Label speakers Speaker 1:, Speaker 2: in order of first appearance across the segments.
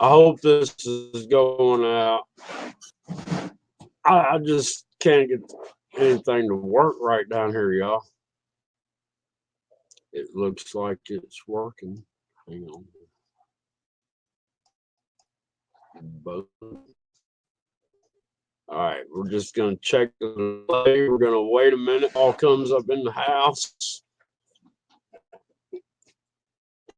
Speaker 1: I hope this is going out. I just can't get anything to work right down here, y'all. It looks like it's working. Hang on. Boom. All right, we're just gonna check the delay. We're gonna wait a minute. All comes up in the house.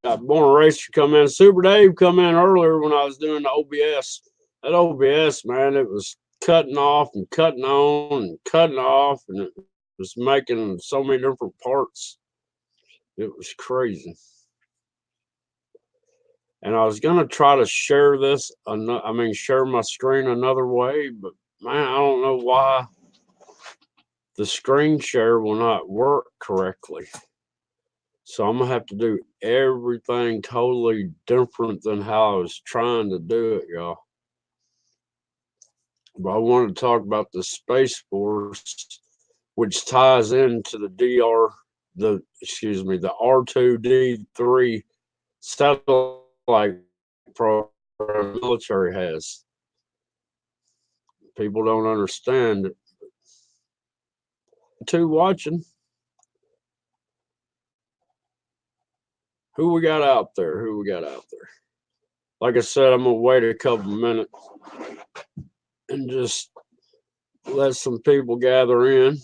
Speaker 1: Got Born Racer come in. Super Dave come in earlier when I was doing the OBS. That OBS, man, it was cutting off and cutting on and cutting off, and it was making so many different parts. It was crazy. And I was gonna try to share this. Share my screen another way, but man, I don't know why the screen share will not work correctly. So I'm gonna have to do everything totally different than how I was trying to do it, y'all. But I want to talk about the Space Force, which ties into the the R2D3 satellite program the military has. People don't understand it. Two watching. Who we got out there? Who we got out there? Like I said, I'm gonna wait a couple minutes and just let some people gather in.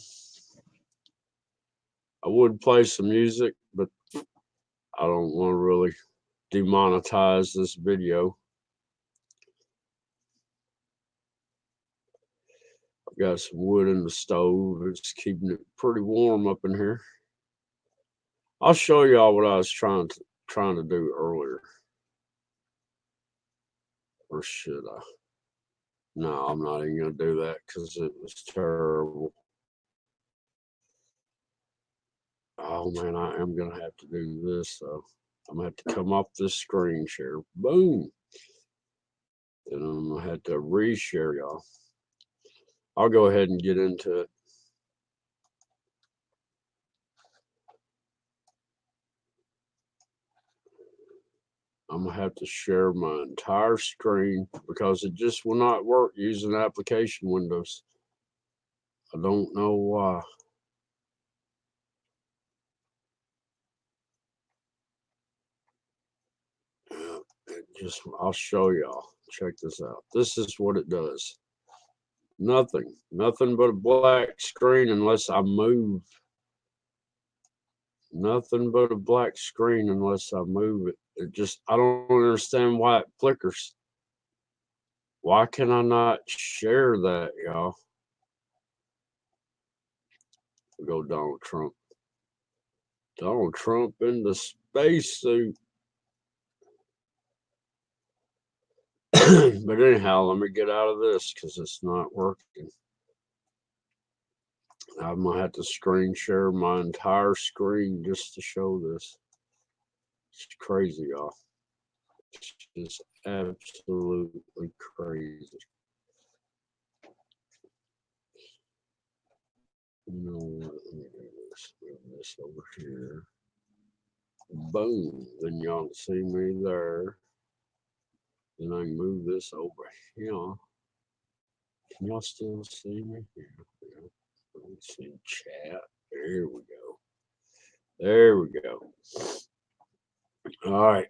Speaker 1: I would play some music, but I don't want to really demonetize this video. I've got some wood in the stove. It's keeping it pretty warm up in here. I'll show y'all what I was trying to do earlier. Or should I? No, I'm not even gonna do that because it was terrible. Oh man, I am gonna have to do this though. I'm gonna have to come off this screen share. Boom. And I'm gonna have to reshare y'all. I'll go ahead and get into it. I'm gonna have to share my entire screen because it just will not work using application windows. I don't know why. I'll show y'all. Check this out. This is what it does. Nothing but a black screen unless I move. Nothing but a black screen unless I move it. I don't understand why it flickers. Why can I not share that, y'all? Go Donald Trump. Donald Trump in the spacesuit. But anyhow, let me get out of this because it's not working. I'm gonna have to screen share my entire screen just to show this. It's crazy, y'all. It's just absolutely crazy. You know what? Let me do this. Move this over here. Boom. Then y'all can see me there. Then I can move this over here. Can y'all still see me? Yeah. Let's see chat. There we go. There we go. All right.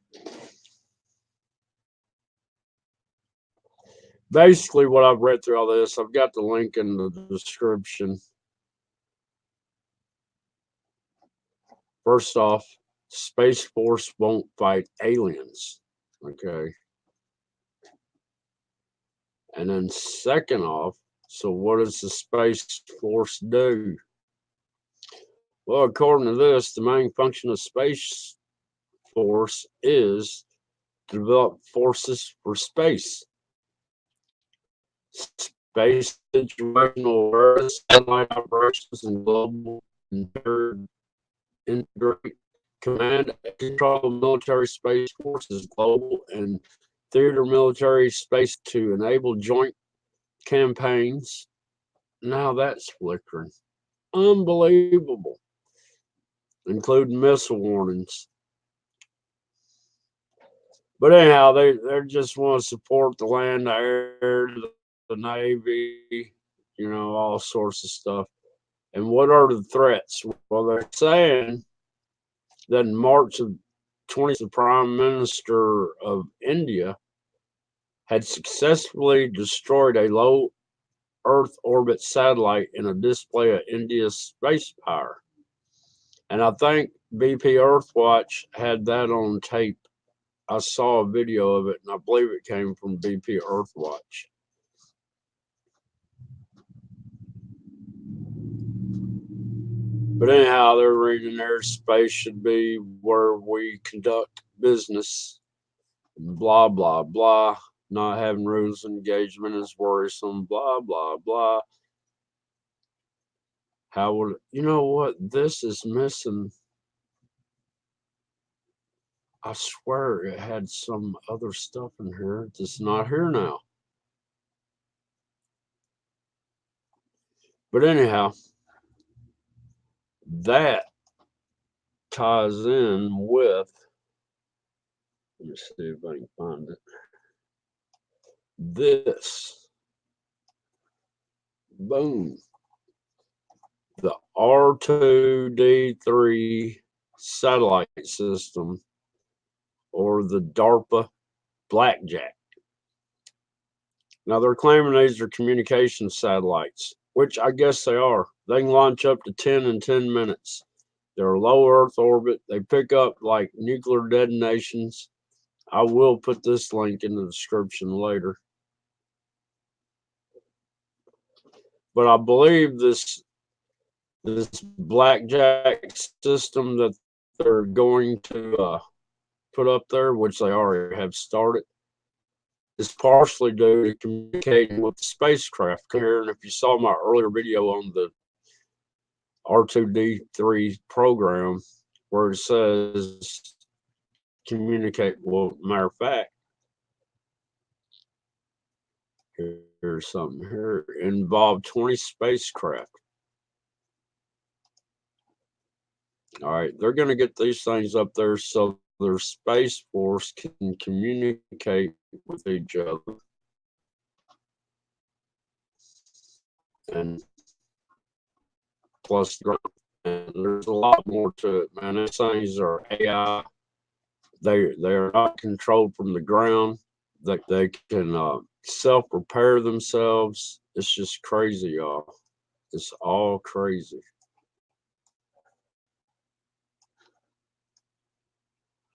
Speaker 1: Basically, what I've read through all this, I've got the link in the description. First off, Space Force won't fight aliens. Okay. And then second off, so what does the Space Force do? Well, according to this, the main function of Space Force is to develop forces for space. Space situational awareness, satellite operations, and global integrate command and control of military space forces, global and theater military space to enable joint campaigns. Now that's flickering. Unbelievable. Including missile warnings. But anyhow, they just want to support the land, the air, the Navy, all sorts of stuff. And what are the threats? Well, they're saying that in March of 20, the Prime Minister of India had successfully destroyed a low Earth orbit satellite in a display of India's space power. And I think BP Earthwatch had that on tape. I saw a video of it, and I believe it came from BP Earthwatch. But anyhow, they're reading there, space should be where we conduct business. Blah, blah, blah. Not having rules of engagement is worrisome. Blah, blah, blah. How would you know what this is missing? I swear it had some other stuff in here that's not here now. But anyhow, that ties in with, let me see if I can find it. This, boom, the R2D3 satellite system, or the DARPA Blackjack. Now they're claiming these are communication satellites, which I guess they are. They can launch up to 10 in 10 minutes. They're low Earth orbit. They pick up like nuclear detonations. I will put this link in the description later. But I believe this blackjack system that they're going to put up there, which they already have started, is partially due to communicating with the spacecraft here. And if you saw my earlier video on the R2D3 program, where it says communicate, well, matter of fact, here's something here, involved 20 spacecraft. All right, they're going to get these things up there so their space force can communicate with each other. And plus, and there's a lot more to it, man. These things are AI. They are not controlled from the ground. They can self-repair themselves. It's just crazy, y'all. It's all crazy.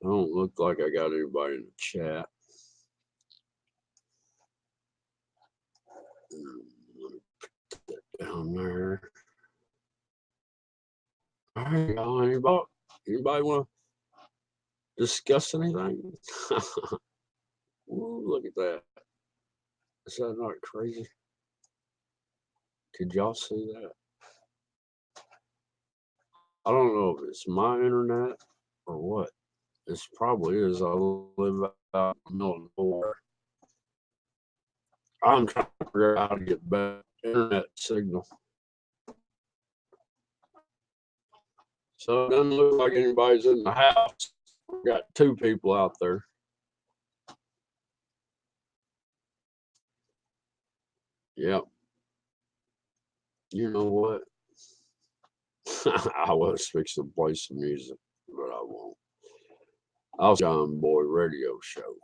Speaker 1: I don't look like I got anybody in the chat. Put that down there. All right, y'all. Anybody want to discuss anything? Ooh, look at that. Is that not crazy? Could y'all see that? I don't know if it's my internet or what. It probably is. I live out in the middle of nowhere. I'm trying to figure out how to get better internet signal. So it doesn't look like anybody's in the house. We got 2 people out there. Yep. You know what? I was fixing to play some music, but I won't. I'll John Boy radio show.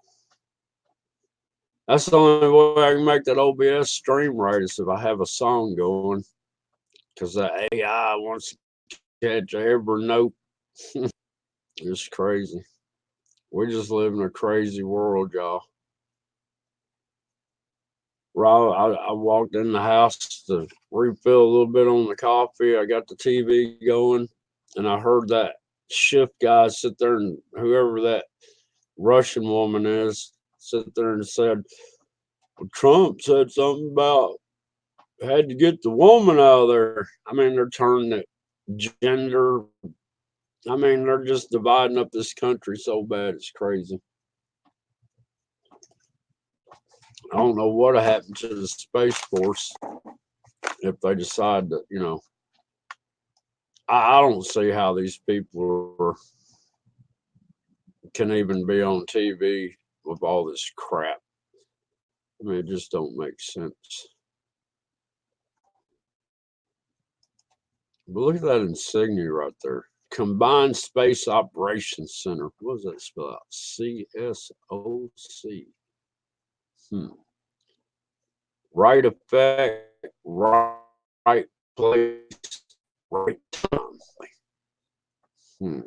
Speaker 1: That's the only way I can make that OBS stream right is if I have a song going. Because the AI wants to catch every note. It's crazy. We just live in a crazy world, y'all. Rob, I walked in the house to refill a little bit on the coffee. I got the TV going, and I heard that shift guy sit there, and whoever that Russian woman is sit there and said, well, Trump said something about had to get the woman out of there. I mean, they're turning it gender. I mean, they're just dividing up this country so bad, it's crazy. I don't know what happened to the Space Force if they decide that, I don't see how these people can even be on TV with all this crap. I mean, it just don't make sense. But look at that insignia right there. Combined Space Operations Center. What does that spell out? CSOC. Right effect, right place, right time. Hmm.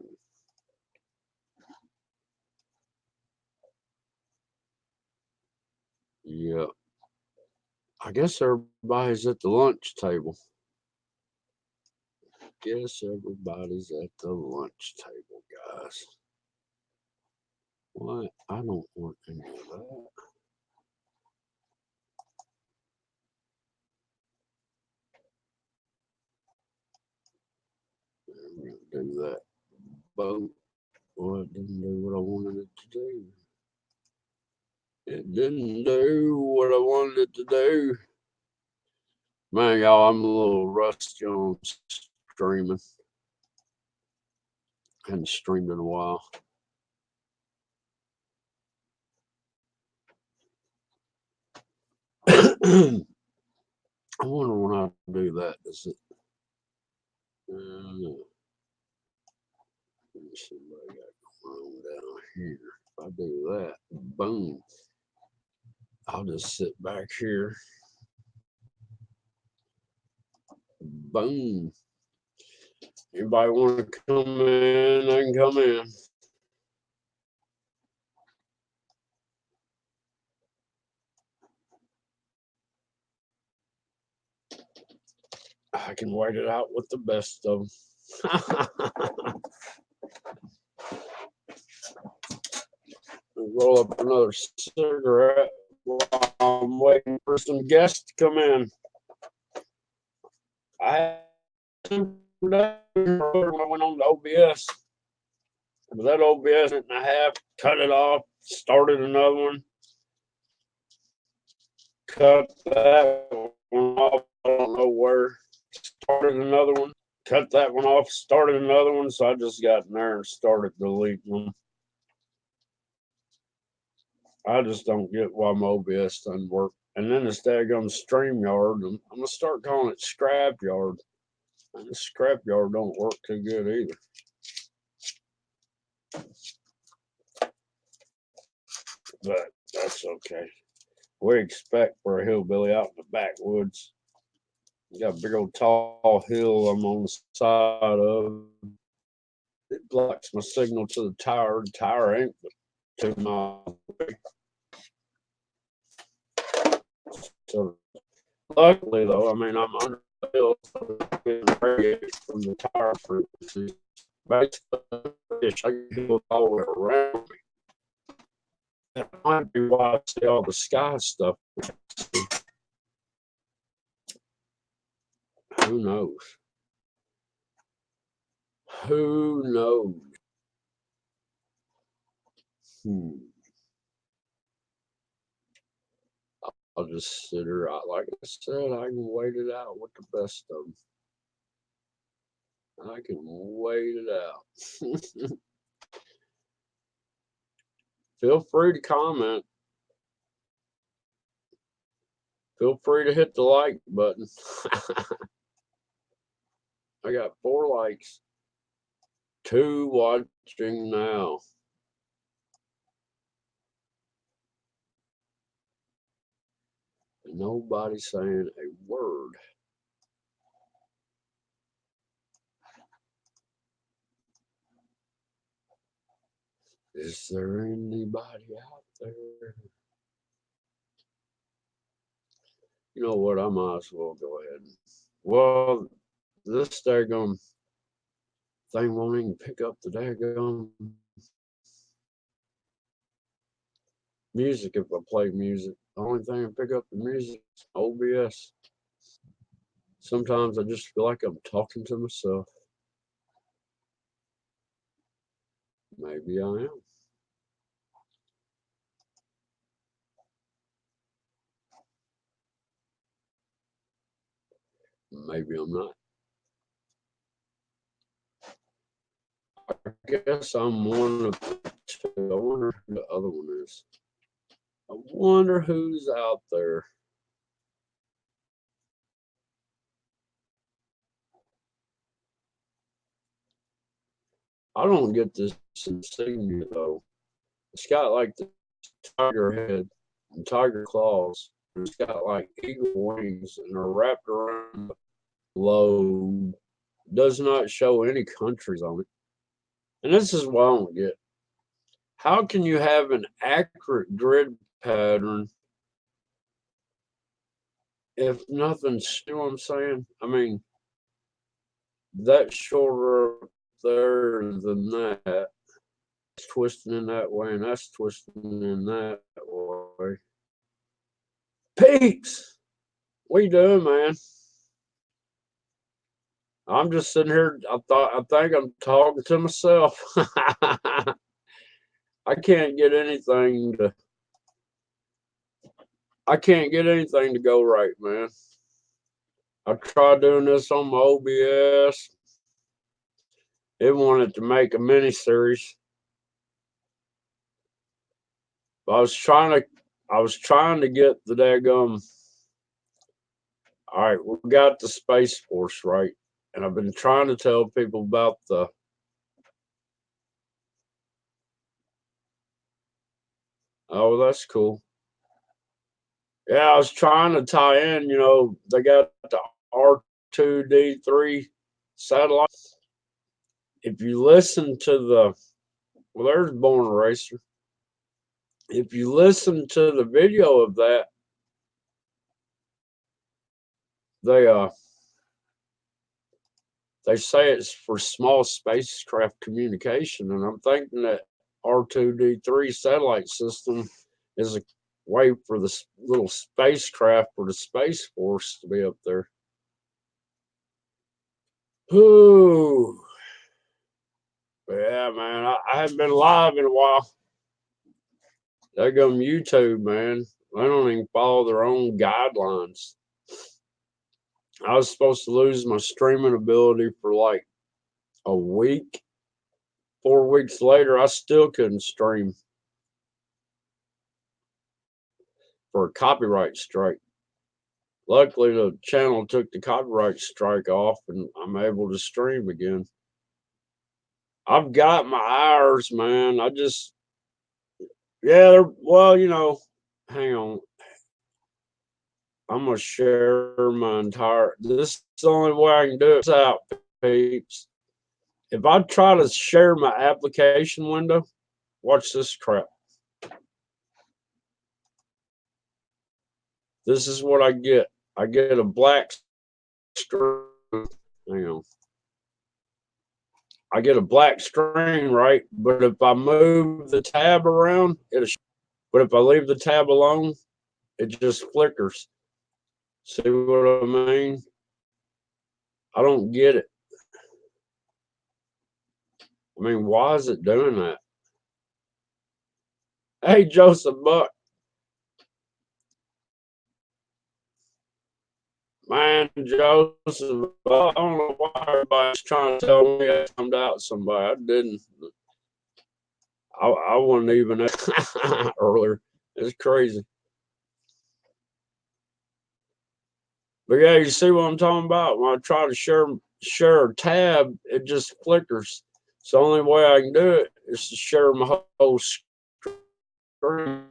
Speaker 1: Yeah. I guess everybody's at the lunch table. Guess everybody's at the lunch table, guys. What? I don't want any of that. I'm gonna do that. Boom. Well, it didn't do what I wanted it to do. It didn't do what I wanted it to do. Man, y'all, I'm a little rusty on streaming. Hadn't streamed in a while. I wonder when I do that. Does it? Let me see what I got going on down here. If I do that, boom. I'll just sit back here. Boom. Anybody want to come in? I can come in. I can wait it out with the best of them. Roll up another cigarette while I'm waiting for some guests to come in. I when I went on to OBS. But that OBS and a half, cut it off, started another one, cut that one off, I don't know where, started another one, cut that one off, started another one, so I just got in there and started deleting them. I just don't get why my OBS doesn't work. And then this daggone StreamYard, I'm gonna start calling it Scrapyard. And the Scrapyard don't work too good either. But that's okay. We expect for a hillbilly out in the backwoods. You got a big old tall hill I'm on the side of. It blocks my signal to the tower. The tower ain't but 2 miles away. So luckily though, I mean I'm under the hill, so it's getting radiated from the tower frequency. Basically, I can heal all the way around me. That might be why I see all the sky stuff. Who knows? Who knows? Hmm. I'll just sit her out. Like I said, I can wait it out with the best of them. I can wait it out. Feel free to comment. Feel free to hit the like button. I got 4 likes. 2 watching now. Nobody saying a word. Is there anybody out there? You know what? I might as well go ahead. Well, this daggone thing won't even pick up the daggone music if I play music. The only thing I pick up the music is OBS. Sometimes I just feel like I'm talking to myself. Maybe I am. Maybe I'm not. I guess I'm one of the two. I wonder who the other one is. I wonder who's out there. I don't get this insignia though. It's got like the tiger head and tiger claws. And it's got like eagle wings and they're wrapped around the globe. Does not show any countries on it. And this is what I don't get. How can you have an accurate grid pattern if nothing's, you know what I'm saying? I mean, that's shorter there than that. It's twisting in that way, and that's twisting in that way. Peeps, what you doing, man? I'm just sitting here. I think I'm talking to myself. I can't get anything to. I can't get anything to go right, man. I tried doing this on my OBS. It wanted to make a mini series. I was trying to get the daggum. All right, we got the Space Force right, and I've been trying to tell people about the. Oh, that's cool. Yeah, I was trying to tie in. You know, they got the R2D3 satellites. If you listen to the, well, there's Born Racer. If you listen to the video of that, they they say it's for small spacecraft communication, and I'm thinking that R2D3 satellite system is a way for the little spacecraft for the Space Force to be up there. Ooh, yeah, man, I haven't been live in a while. They go on YouTube, man. They don't even follow their own guidelines. I was supposed to lose my streaming ability for like a week. 4 weeks later, I still couldn't stream for a copyright strike. Luckily, the channel took the copyright strike off, and I'm able to stream again. I've got my hours, man. I just, yeah, well, you know, hang on. I'm gonna share my entire. This is the only way I can do it out, peeps. If I try to share my application window, watch this crap. This is what I get. I get a black screen. Hang on. I get a black screen, right? But if I move the tab around, it'll. But if I leave the tab alone, it just flickers. See what I mean? I don't get it. I mean, why is it doing that? Hey, Joseph Buck. Man, Joseph, I don't know why everybody's trying to tell me I found out somebody. I didn't. I wasn't even earlier. It's crazy. But yeah, you see what I'm talking about? When I try to share a tab, it just flickers. So the only way I can do it is to share my whole screen.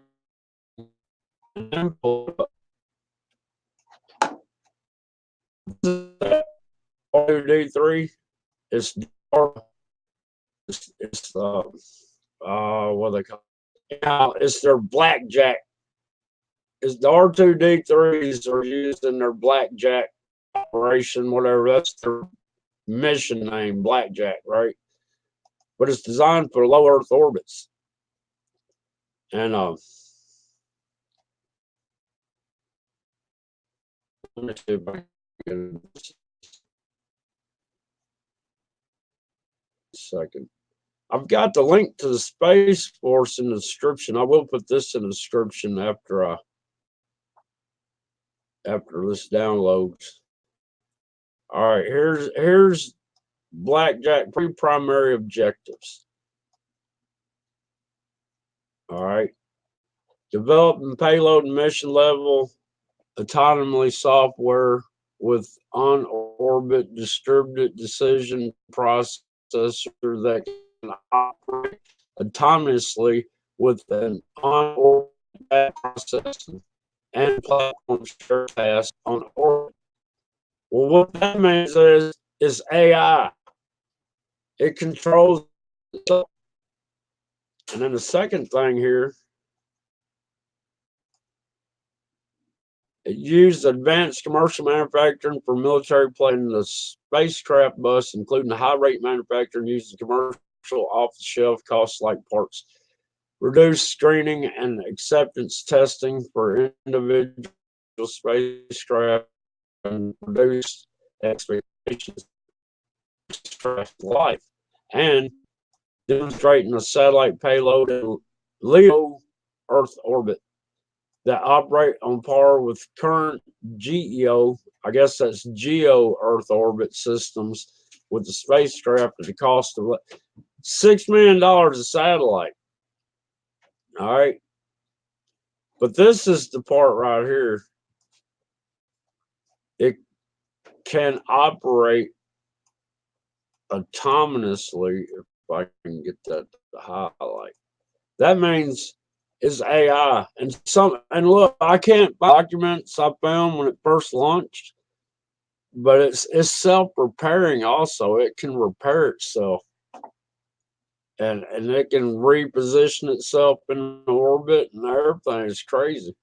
Speaker 1: D3. It's it's what they call it? Now it's their blackjack. It's the R2D3s are used in their blackjack operation, whatever. That's their mission name, blackjack, right? But it's designed for low Earth orbits. And let me see if I can get a second. I've got the link to the Space Force in the description. I will put this in the description after this downloads. All right, here's blackjack pre-primary objectives. All right. Developing payload and mission level autonomy software with on-orbit distributed decision processor that can operate autonomously with an on-orbit data processing and platform share tasks on orbit. Well, what that means is AI. It controls itself. And then the second thing here, it used advanced commercial manufacturing for military plane. The spacecraft bus, including the high rate manufacturing, uses commercial off the shelf cost like parts. Reduced screening and acceptance testing for individual spacecraft and reduced expectations of spacecraft life. And demonstrating a satellite payload in LEO Earth orbit that operate on par with current GEO, I guess that's geo Earth orbit systems with the spacecraft at the cost of $6 million a satellite. All right. But this is the part right here. It can operate autonomously, if I can get that to highlight. That means it's AI. And look, I can't find documents I found when it first launched, but it's self-repairing also. It can repair itself. And it can reposition itself in orbit and everything. It's crazy.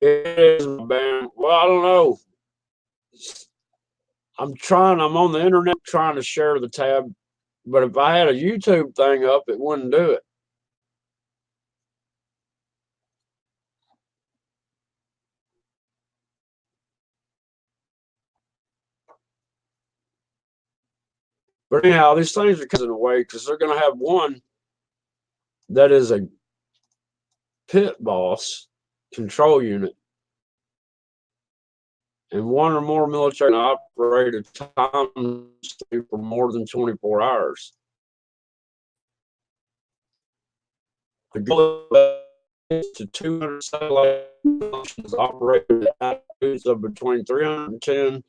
Speaker 1: It is, man. Well, I don't know. I'm on the internet trying to share the tab, but if I had a YouTube thing up, it wouldn't do it. But anyhow, these things are coming away because they're going to have one that is a pit boss control unit, and one or more military operate autonomously for more than 24 hours. The goal is to 200 satellite functions operated at altitudes of between 310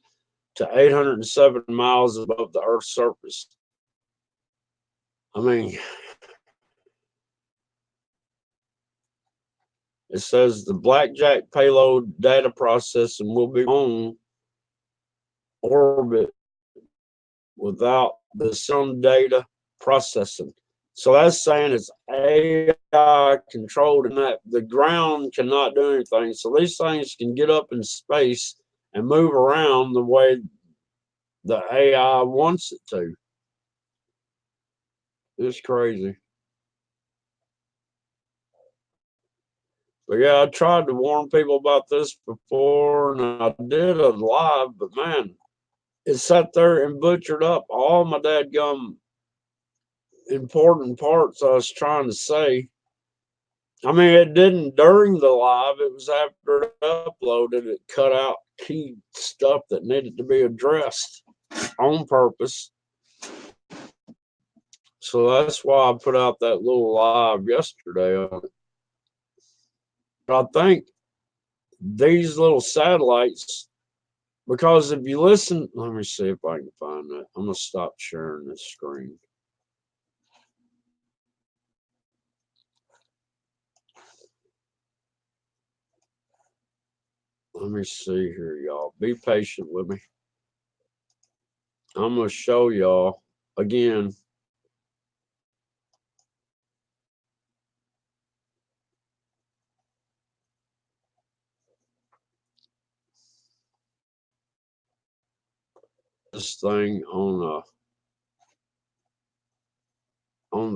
Speaker 1: to 807 miles above the Earth's surface. I mean, it says the Blackjack payload data processing will be on orbit without the sun data processing. So that's saying it's AI controlled and that the ground cannot do anything. So these things can get up in space and move around the way the AI wants it to. It's crazy. But yeah, I tried to warn people about this before and I did a live, but man, it sat there and butchered up all my dadgum important parts I was trying to say. I mean, it didn't during the live. It was after it uploaded. It cut out key stuff that needed to be addressed on purpose. So that's why I put out that little live yesterday on it. But I think these little satellites, because if you listen, let me see if I can find that. I'm going to stop sharing this screen. Let me see here, y'all. Be patient with me. I'm going to show y'all again. This thing on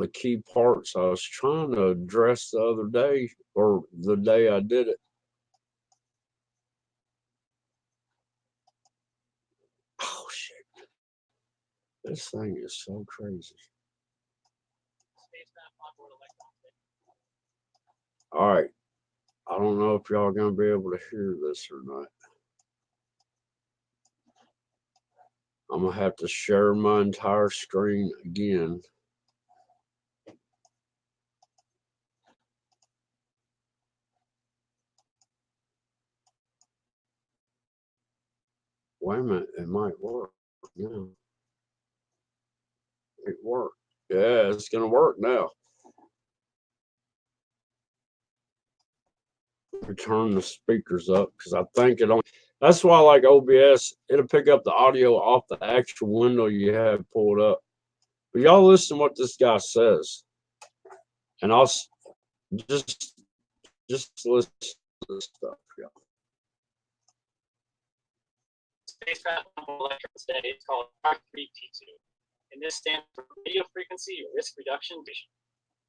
Speaker 1: the key parts I was trying to address the other day or the day I did it. Oh shit. This thing is so crazy. All right. I don't know if y'all gonna be able to hear this or not. I'm going to have to share my entire screen again. Wait a minute, it might work. Yeah, it worked. Yeah, it's going to work now. Turn the speakers up because I think it only. That's why I like OBS. It'll pick up the audio off the actual window you have pulled up. But y'all listen to what this guy says, and I'll just listen to this stuff. Yeah.
Speaker 2: Spacecraft today is called R3T2, and this stands for Radio Frequency Risk Reduction Mission.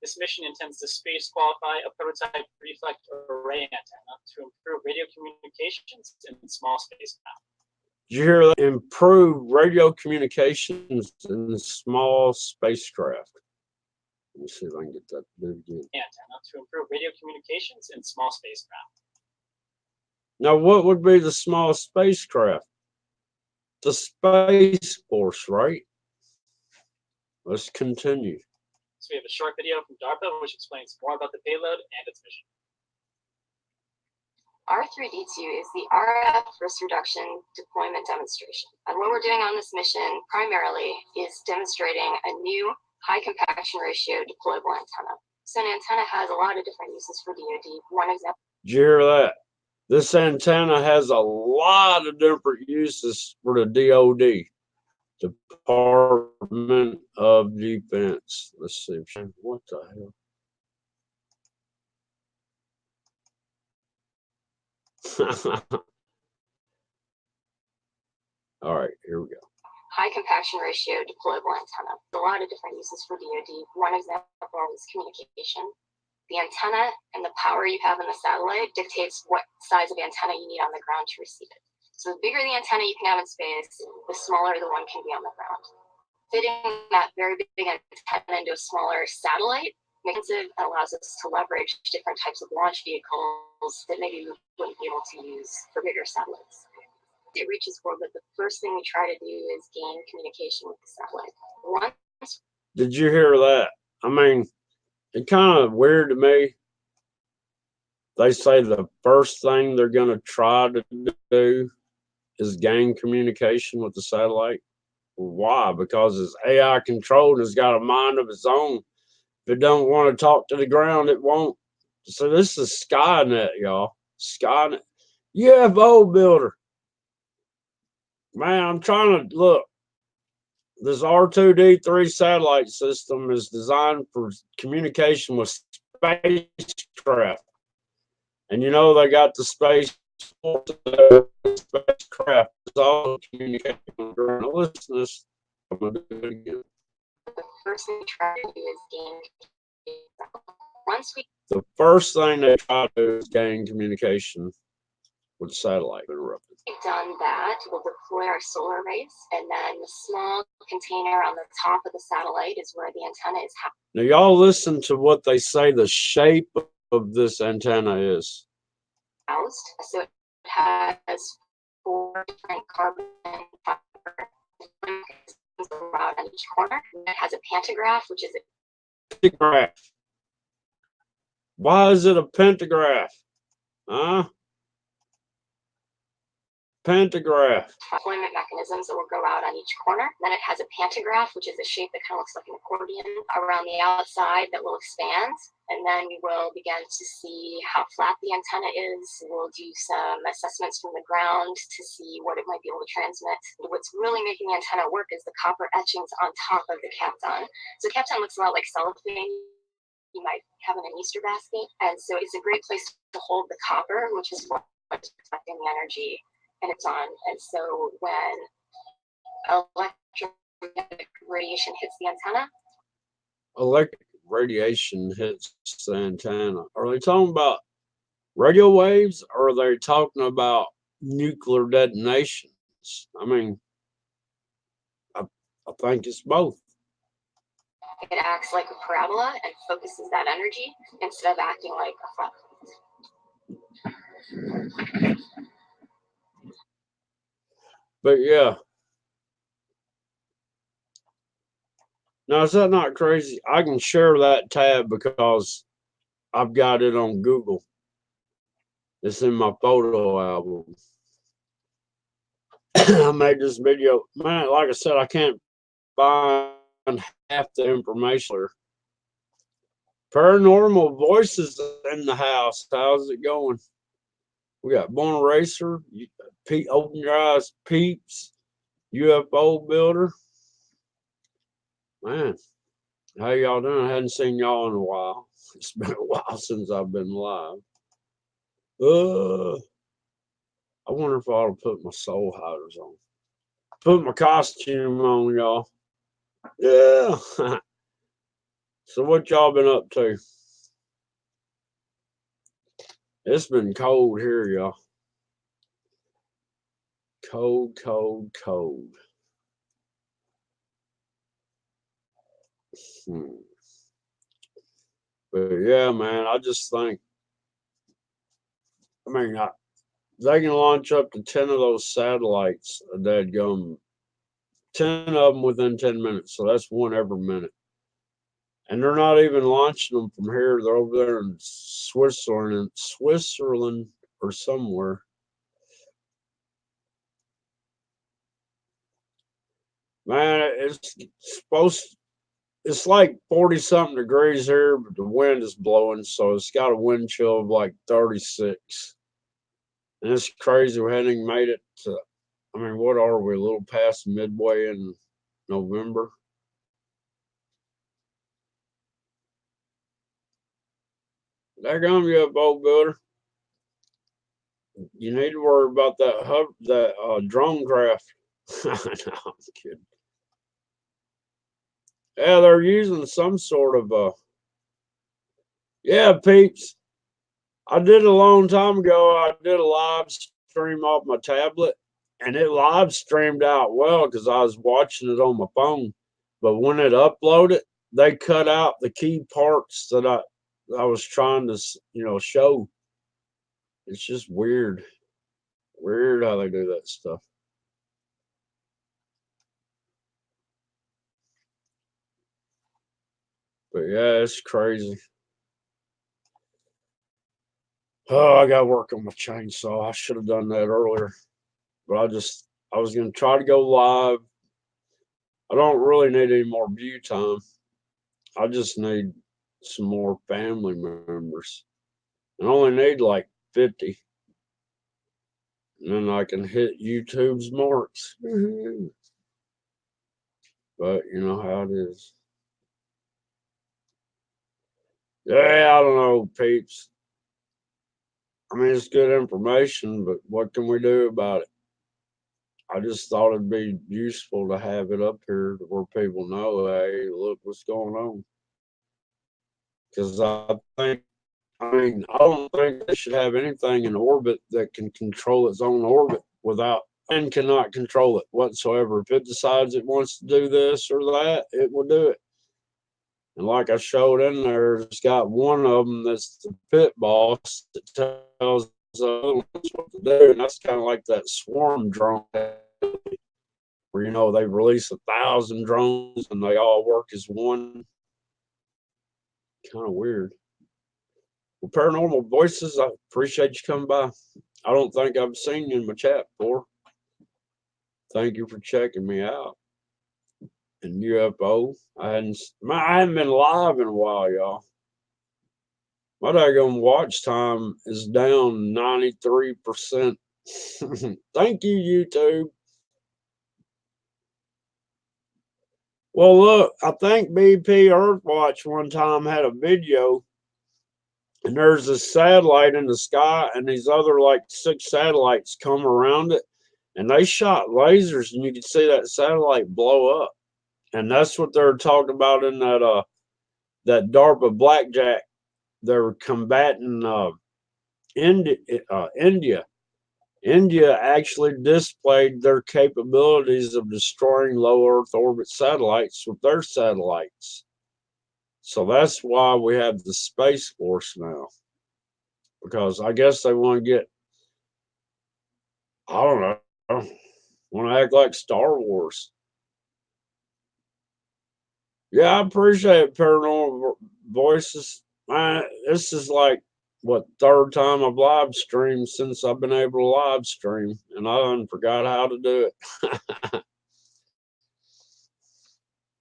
Speaker 2: This mission intends to space qualify a prototype reflect array antenna to improve radio communications in small spacecraft.
Speaker 1: Did you hear that? Improve radio communications in small spacecraft. Let me see if I can get that again.
Speaker 2: Antenna to improve radio communications in small spacecraft.
Speaker 1: Now, what would be the small spacecraft? The Space Force, right? Let's continue.
Speaker 2: So we have a short video from DARPA which explains more about the payload and its mission.
Speaker 3: R3D2 is the RF risk reduction deployment demonstration. And what we're doing on this mission primarily is demonstrating a new high compaction ratio deployable antenna. So an antenna has a lot of different uses for DoD. One example.
Speaker 1: Did you hear that? This antenna has a lot of different uses for the DoD, Department of Defense. Let's see. What the hell? All right, here we go.
Speaker 3: High compaction ratio deployable antenna. A lot of different uses for DoD. One example is communication. The antenna and the power you have in the satellite dictates what size of antenna you need on the ground to receive it. So the bigger the antenna you can have in space, the smaller the one can be on the ground. Fitting that very big antenna into a smaller satellite makes it allows us to leverage different types of launch vehicles that maybe we wouldn't be able to use for bigger satellites. It reaches orbit, the first thing we try to do is gain communication with the satellite. Once.
Speaker 1: Did you hear that? I mean, it's kind of weird to me. They say the first thing they're going to try to do is gain communication with the satellite. Why? Because it's AI controlled and it's got a mind of its own. If it don't want to talk to the ground, it won't. So this is Skynet, y'all. Skynet. UFO builder. Man, I'm trying to look. This R2D3 satellite system is designed for communication with spacecraft. And you know they got the spacecraft is all communicating with the ground. Now listen to this. I'm going to do it again.
Speaker 3: The first thing we try to do is gain.
Speaker 1: The first thing they try to do is gain communication with the satellite. Interrupted.
Speaker 3: We've done that. We'll deploy our solar arrays, and then the small container on the top of the satellite is where the antenna is housed.
Speaker 1: Now, y'all listen to what they say the shape of this antenna is.
Speaker 3: So it has 4 different carbon fiber around on each corner. It has a pantograph, which is a
Speaker 1: pentagraph. Why is it a pentagraph? Huh? Pantograph.
Speaker 3: Deployment mechanisms that will go out on each corner. Then it has a pantograph, which is a shape that kind of looks like an accordion around the outside that will expand. And then we will begin to see how flat the antenna is. We'll do some assessments from the ground to see what it might be able to transmit. What's really making the antenna work is the copper etchings on top of the kapton. So kapton looks a lot like cellophane you might have in an Easter basket. And so it's a great place to hold the copper, which is what's reflecting the energy. And it's on. And so when electromagnetic radiation hits the antenna.
Speaker 1: Electric radiation hits the antenna. Are they talking about radio waves or are they talking about nuclear detonations? I mean, I think it's both.
Speaker 3: It acts like a parabola and focuses that energy instead of acting like a flat plate.
Speaker 1: But yeah, Now, is that not crazy? I can share that tab because I've got it on Google. It's in my photo album. I made this video. Man, like I said, I can't find half the information. Paranormal voices in the house. How's it going? We got Born Racer, Open Your Eyes Peeps, UFO Builder. Man, how y'all doing? I hadn't seen y'all in a while. It's been a while since I've been live. I wonder if I ought to put my soul hiders on. Put my costume on, y'all. Yeah. So what y'all been up to? It's been cold here, y'all. Cold, cold, cold. But yeah, man, I just think, they can launch up to 10 of those satellites a dadgum, 10 of them within 10 minutes. So that's one every minute. And they're not even launching them from here. They're over there in Switzerland or somewhere. Man, it's like 40 something degrees here, but the wind is blowing, so it's got a wind chill of like 36. And it's crazy. We hadn't even made it to, what are we? A little past midway in November. There comes you, UFO builder. You need to worry about that drone craft. No, I'm kidding. Yeah, they're using some sort of yeah, peeps. I did a long time ago. I did a live stream off my tablet, and it live streamed out well because I was watching it on my phone. But when it uploaded, they cut out the key parts that I was trying to show. It's just weird, weird how they do that stuff. But yeah, it's crazy. Oh, I got to work on my chainsaw. I should have done that earlier, but I was going to try to go live. I don't really need any more view time. I just need some more family members. I only need like 50. And then I can hit YouTube's marks. But you know how it is. Yeah, I don't know, peeps. It's good information, but what can we do about it? I just thought it'd be useful to have it up here where people know, hey, look what's going on. Because I don't think they should have anything in orbit that can control its own orbit and cannot control it whatsoever. If it decides it wants to do this or that, it will do it. And like I showed in there, it's got one of them that's the pit boss that tells the other ones what to do. And that's kind of like that swarm drone where, they release 1,000 drones and they all work as one. Kind of weird. Well, Paranormal Voices, I appreciate you coming by. I don't think I've seen you in my chat before. Thank you for checking me out. And UFO, I haven't been live in a while, y'all. My daggone watch time is down 93%. Thank you, YouTube. Well, look, I think BP Earthwatch one time had a video, and there's a satellite in the sky, and these other like 6 satellites come around it, and they shot lasers, and you could see that satellite blow up. And that's what they're talking about in that DARPA Blackjack. They're combating India. India actually displayed their capabilities of destroying low Earth orbit satellites with their satellites. So that's why we have the Space Force now. Because I guess they want to get, I don't know, want to act like Star Wars. Yeah, I appreciate paranormal voices. This is like what third time I've live streamed since I've been able to live stream, and I done forgot how to do it.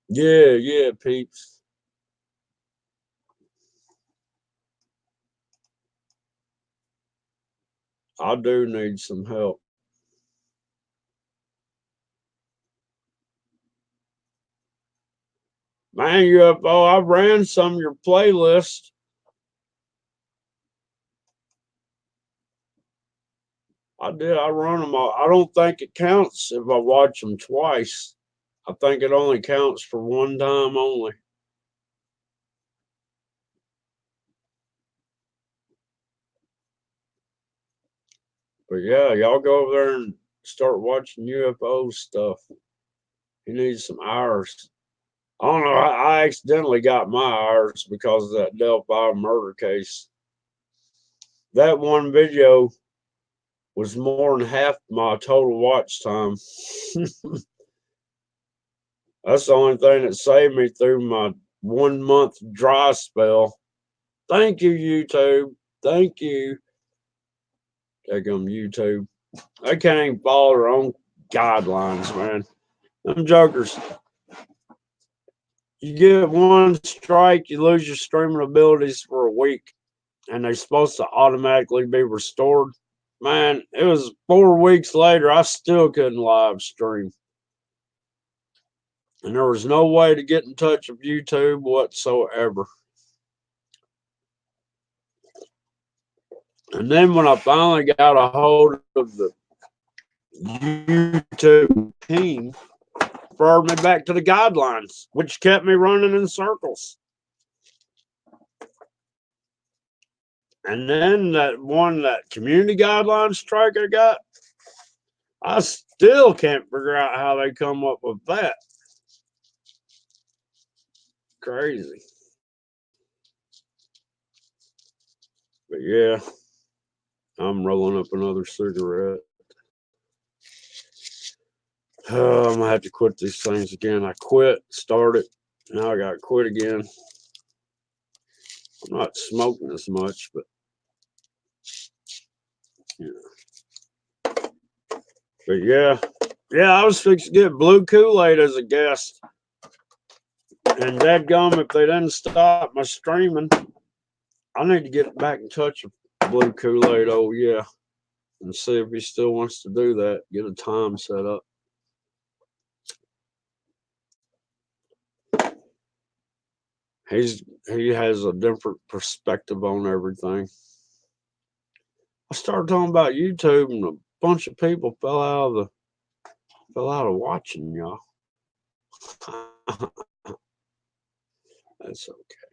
Speaker 1: Yeah, peeps. I do need some help. Man, UFO, I ran some of your playlist. I did. I run them all. I don't think it counts if I watch them twice. I think it only counts for one time only. But yeah, y'all go over there and start watching UFO stuff. He needs some hours. I don't know. I accidentally got my hours because of that Delphi murder case. That one video was more than half my total watch time. That's the only thing that saved me through my 1 month dry spell. Thank you, YouTube. Thank you. Take them YouTube. They can't even follow their own guidelines, man. Them jokers. You get one strike, you lose your streaming abilities for a week, and they're supposed to automatically be restored. Man, it was 4 weeks later, I still couldn't live stream. And there was no way to get in touch with YouTube whatsoever. And then when I finally got a hold of the YouTube team, referred me back to the guidelines, which kept me running in circles. And then that community guidelines strike I got, I still can't figure out how they come up with that. Crazy. But yeah, I'm rolling up another cigarette. I'm gonna have to quit these things again. I quit, started, now I gotta quit again. I'm not smoking as much, but yeah. I was fixing to get Blue Kool-Aid as a guest. And dadgum, if they didn't stop my streaming, I need to get back in touch with Blue Kool-Aid. Oh yeah, and see if he still wants to do that. Get a time set up. He has a different perspective on everything. I started talking about YouTube, and a bunch of people fell out of watching y'all. That's okay.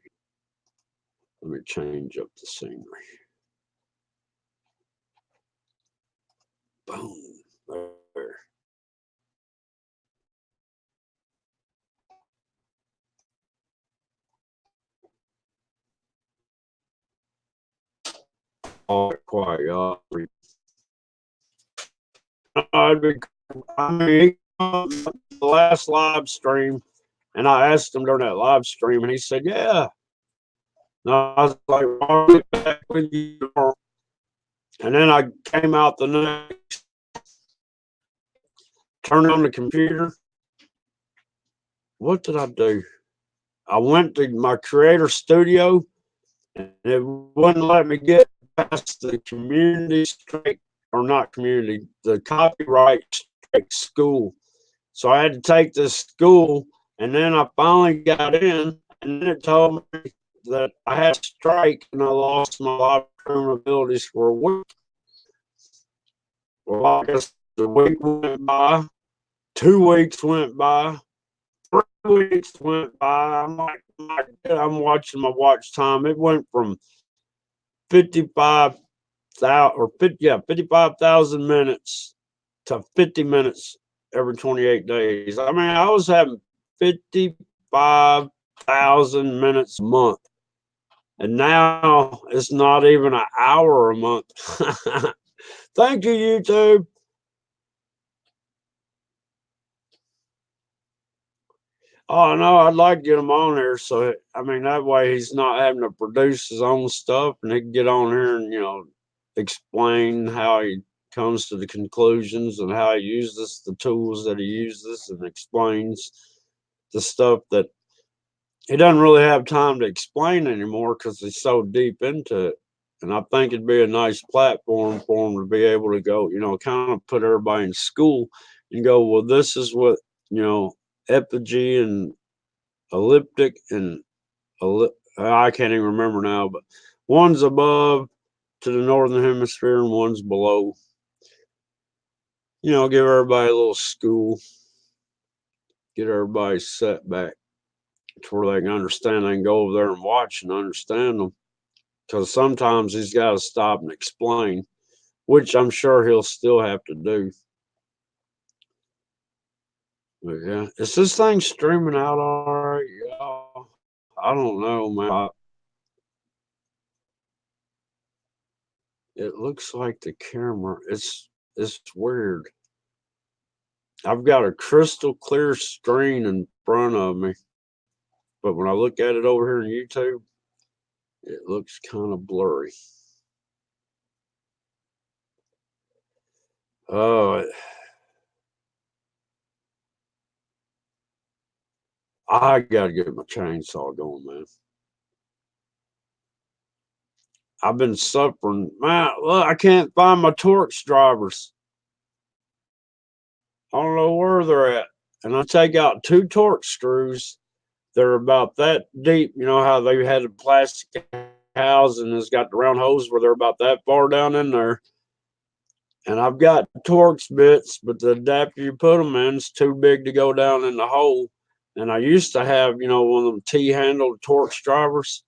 Speaker 1: Let me change up the scenery. Boom. There. All quiet, y'all. I mean, the last live stream, and I asked him during that live stream, and he said, "Yeah." And I was like, "I'll get back with you tomorrow." And then I came out the next, turned on the computer. What did I do? I went to my creator studio, and it wouldn't let me get past the community strike, or not community, the copyright strike school. So I had to take this school, and then I finally got in, and then it told me that I had a strike and I lost my live stream abilities for a week. Well, I guess the week went by, 2 weeks went by, 3 weeks went by. I'm like, I'm watching my watch time. It went from 55,000 minutes to 50 minutes every 28 days. I mean, I was having 55,000 minutes a month. And now it's not even an hour a month. Thank you, YouTube. Oh no, I'd like to get him on there. So I mean, that way he's not having to produce his own stuff, and he can get on here and explain how he comes to the conclusions and how he uses the tools that he uses, and explains the stuff that he doesn't really have time to explain anymore because he's so deep into it. And I think it'd be a nice platform for him to be able to go, kind of put everybody in school and go, well, this is what, epigee and elliptic and I can't even remember now, but one's above to the northern hemisphere and one's below. Give everybody a little school, get everybody set back to where they can understand. They can go over there and watch and understand them. Because sometimes he's got to stop and explain, which I'm sure he'll still have to do. But yeah, is this thing streaming out all right, y'all? I don't know, man. It looks like the camera. It's weird. I've got a crystal clear screen in front of me, but when I look at it over here on YouTube, it looks kind of blurry. Oh, I gotta get my chainsaw going, man. I've been suffering. Man, look, I can't find my Torx drivers. I don't know where they're at. And I take out 2 Torx screws. They're about that deep. You know how they had the plastic house and it's got the round holes where they're about that far down in there. And I've got Torx bits, but the adapter you put them in is too big to go down in the hole. And I used to have, one of them T-handled Torx drivers.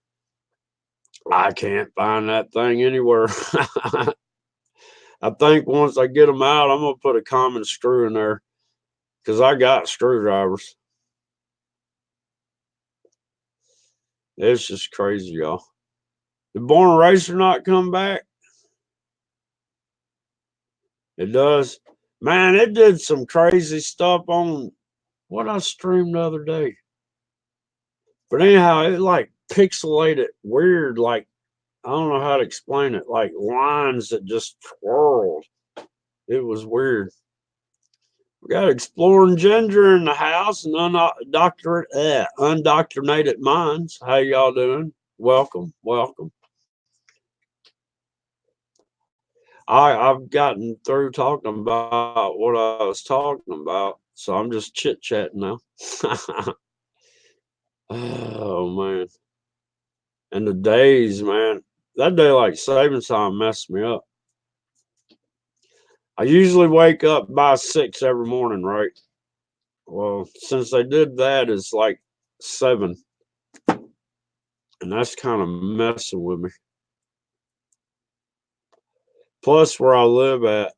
Speaker 1: I can't find that thing anywhere. I think once I get them out, I'm going to put a common screw in there because I got screwdrivers. It's just crazy, y'all. Did Born Racer not come back? It does. Man, it did some crazy stuff on what I streamed the other day. But anyhow, it like pixelated weird, like, I don't know how to explain it, like lines that just twirled. It was weird. We got Exploring Ginger in the house and undoctrinated minds. How y'all doing? Welcome, welcome. I've gotten through talking about what I was talking about, so I'm just chit chatting now. Oh man, and the days, man, that daylight savings time messed me up. I usually wake up by 6 every morning, right? Well, since they did that, it's like 7, and that's kind of messing with me. Plus, where I live at,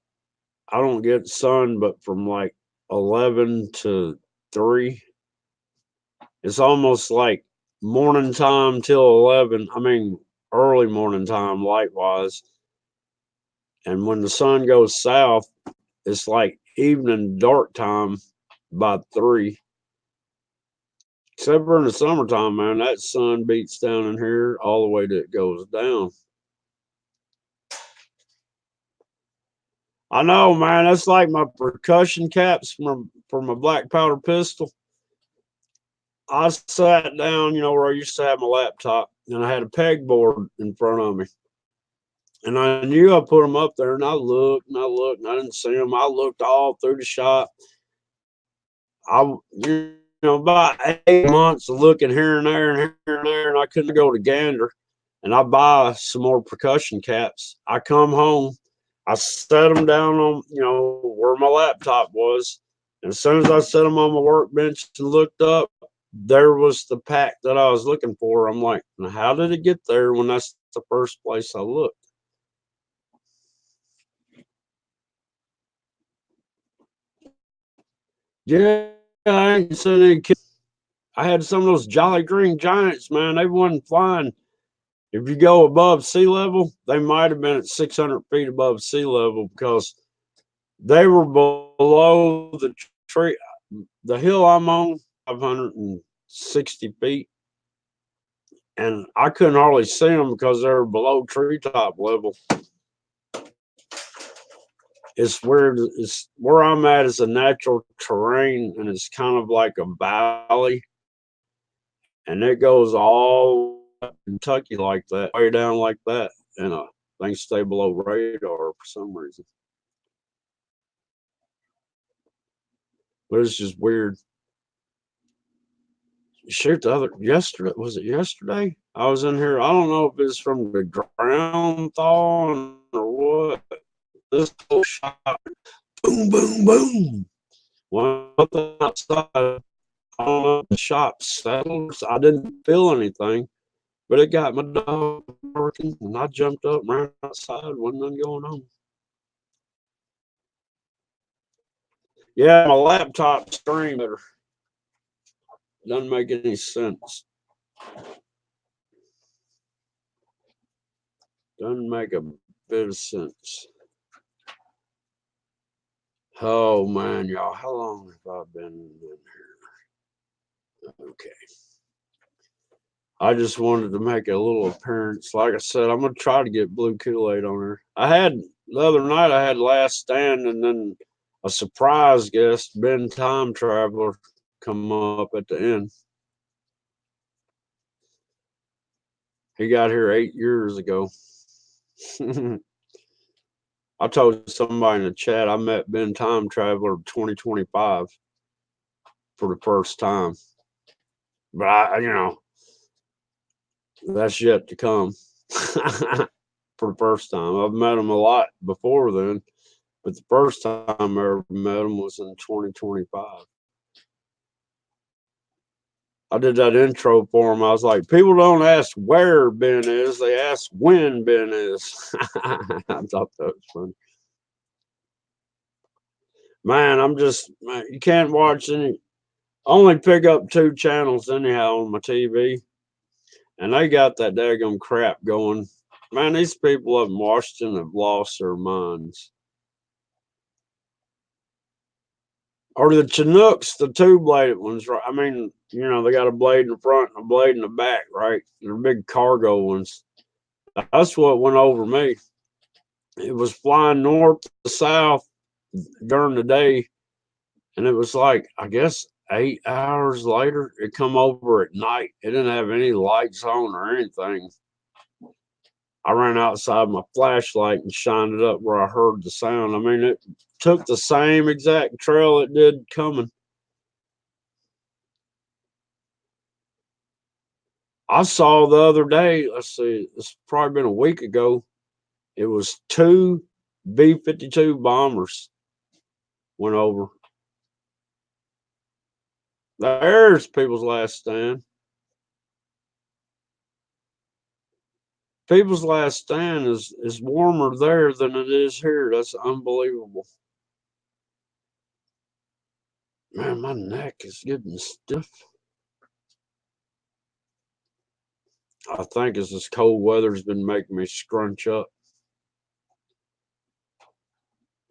Speaker 1: I don't get sun but from like 11 to 3. It's almost like morning time till 11. I mean, early morning time, light wise. And when the sun goes south, it's like evening dark time by 3. Except for in the summertime, man, that sun beats down in here all the way that it goes down. I know, man. That's like my percussion caps for my black powder pistol. I sat down, where I used to have my laptop, and I had a pegboard in front of me. And I knew I put them up there, and I looked and I looked, and I didn't see them. I looked all through the shop. About 8 months of looking here and there and here and there, and I couldn't go to Gander. And I buy some more percussion caps. I come home, I set them down on, where my laptop was. And as soon as I set them on my workbench and looked up, there was the pack that I was looking for. I'm like, how did it get there when that's the first place I looked? Yeah, I ain't seen any kids. I had some of those Jolly Green Giants, man. They wasn't flying. If you go above sea level, they might have been at 600 feet above sea level because they were below the tree. The hill I'm on, 560 feet. And I couldn't hardly see them because they were below treetop level. It's weird. It's where I'm at is a natural terrain, and it's kind of like a valley, and it goes all up Kentucky like that, way down like that, and things stay below radar for some reason. But it's just weird. Shoot, yesterday, was it yesterday? I was in here. I don't know if it's from the ground thawing or what. This whole shot, boom, boom, boom. Went outside. I don't know if the shop settled. I didn't feel anything, but it got my dog working, and I jumped up, ran outside. Wasn't nothing going on. Yeah, my laptop screen better. Doesn't make any sense. Doesn't make a bit of sense. Oh man, y'all, how long have I been in here? Okay. I just wanted to make a little appearance. Like I said, I'm gonna try to get blue Kool-Aid on her. I had the other night I had Last Stand, and then a surprise guest, Ben Time Traveler, come up at the end. He got here 8 years ago. I told somebody in the chat I met Ben Time Traveler 2025 for the first time. But that's yet to come. For the first time. I've met him a lot before then, but the first time I ever met him was in 2025. I did that intro for him. I was like, people don't ask where Ben is, they ask when Ben is. I thought that was funny. Man, you can't watch any, only pick up 2 channels anyhow on my TV, and they got that daggum crap going. Man, these people up in Washington have lost their minds. Or the Chinooks, the 2-bladed ones, right? I mean, they got a blade in the front and a blade in the back, right? They're big cargo ones. That's what went over me. It was flying north to south during the day, and it was like, I guess 8 hours later, it come over at night. It didn't have any lights on or anything. I ran outside my flashlight and shined it up where I heard the sound. I mean, it took the same exact trail it did coming. I saw the other day, let's see, it's probably been a week ago. It was 2 B-52 bombers went over. There's People's Last Stand. People's Last Stand is warmer there than it is here. That's unbelievable. Man, my neck is getting stiff. I think it's this cold weather's been making me scrunch up.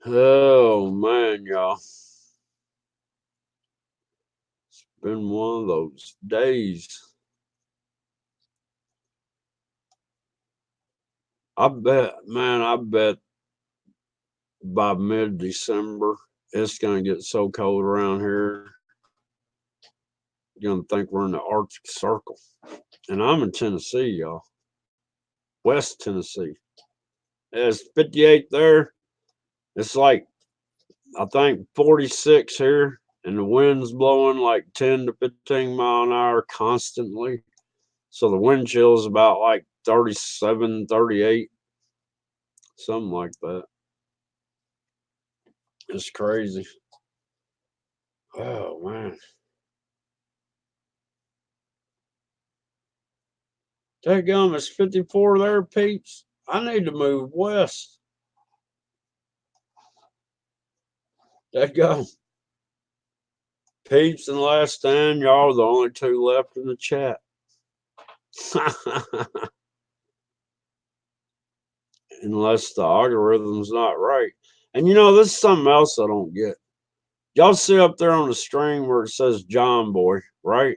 Speaker 1: Oh man, y'all. It's been one of those days. I bet by mid-December, it's going to get so cold around here. You're going to think we're in the Arctic Circle. And I'm in Tennessee, y'all. West Tennessee. It's 58 there. It's like, I think 46 here. And the wind's blowing like 10 to 15 mile an hour constantly. So the wind chill is about like 37, 38. Something like that. It's crazy. Oh, man. Daggum, it's 54 there, peeps. I need to move west. Daggum. Peeps and Last Stand, y'all are the only 2 left in the chat. Unless the algorithm's not right. And this is something else I don't get. Y'all see up there on the screen where it says John Boy, right?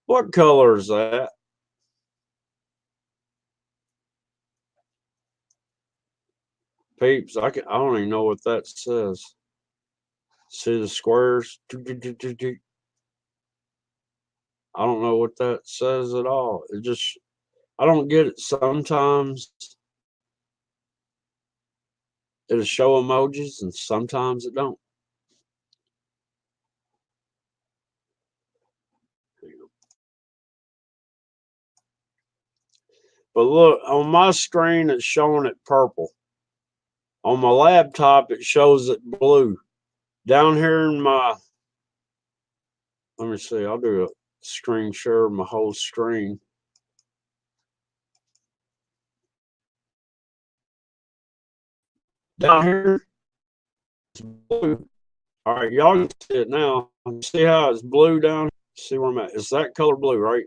Speaker 1: What color is that? Peeps, I don't even know what that says. See the squares? I don't know what that says at all. It just, I don't get it. Sometimes it'll show emojis and sometimes it don't. But look, on my screen, it's showing it purple. On my laptop, it shows it blue. Down here in my, let me see, I'll do a screen share of my whole screen. Down here, it's blue. All right, y'all can see it now. See how it's blue down? See where I'm at? It's that color blue, right?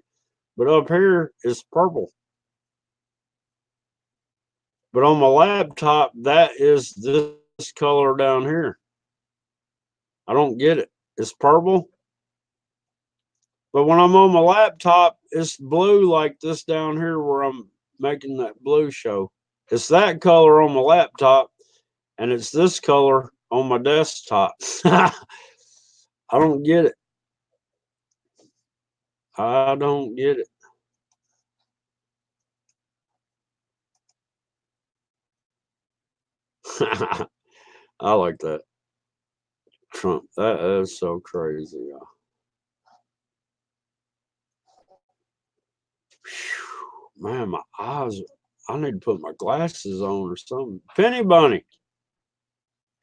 Speaker 1: But up here, it's purple. But on my laptop, that is this color down here. I don't get it. It's purple. But when I'm on my laptop, it's blue like this down here where I'm making that blue show. It's that color on my laptop, and it's this color on my desktop. I don't get it. I don't get it. I like that. Trump. That is so crazy, y'all. Man, my eyes. I need to put my glasses on or something. Penny Bunny.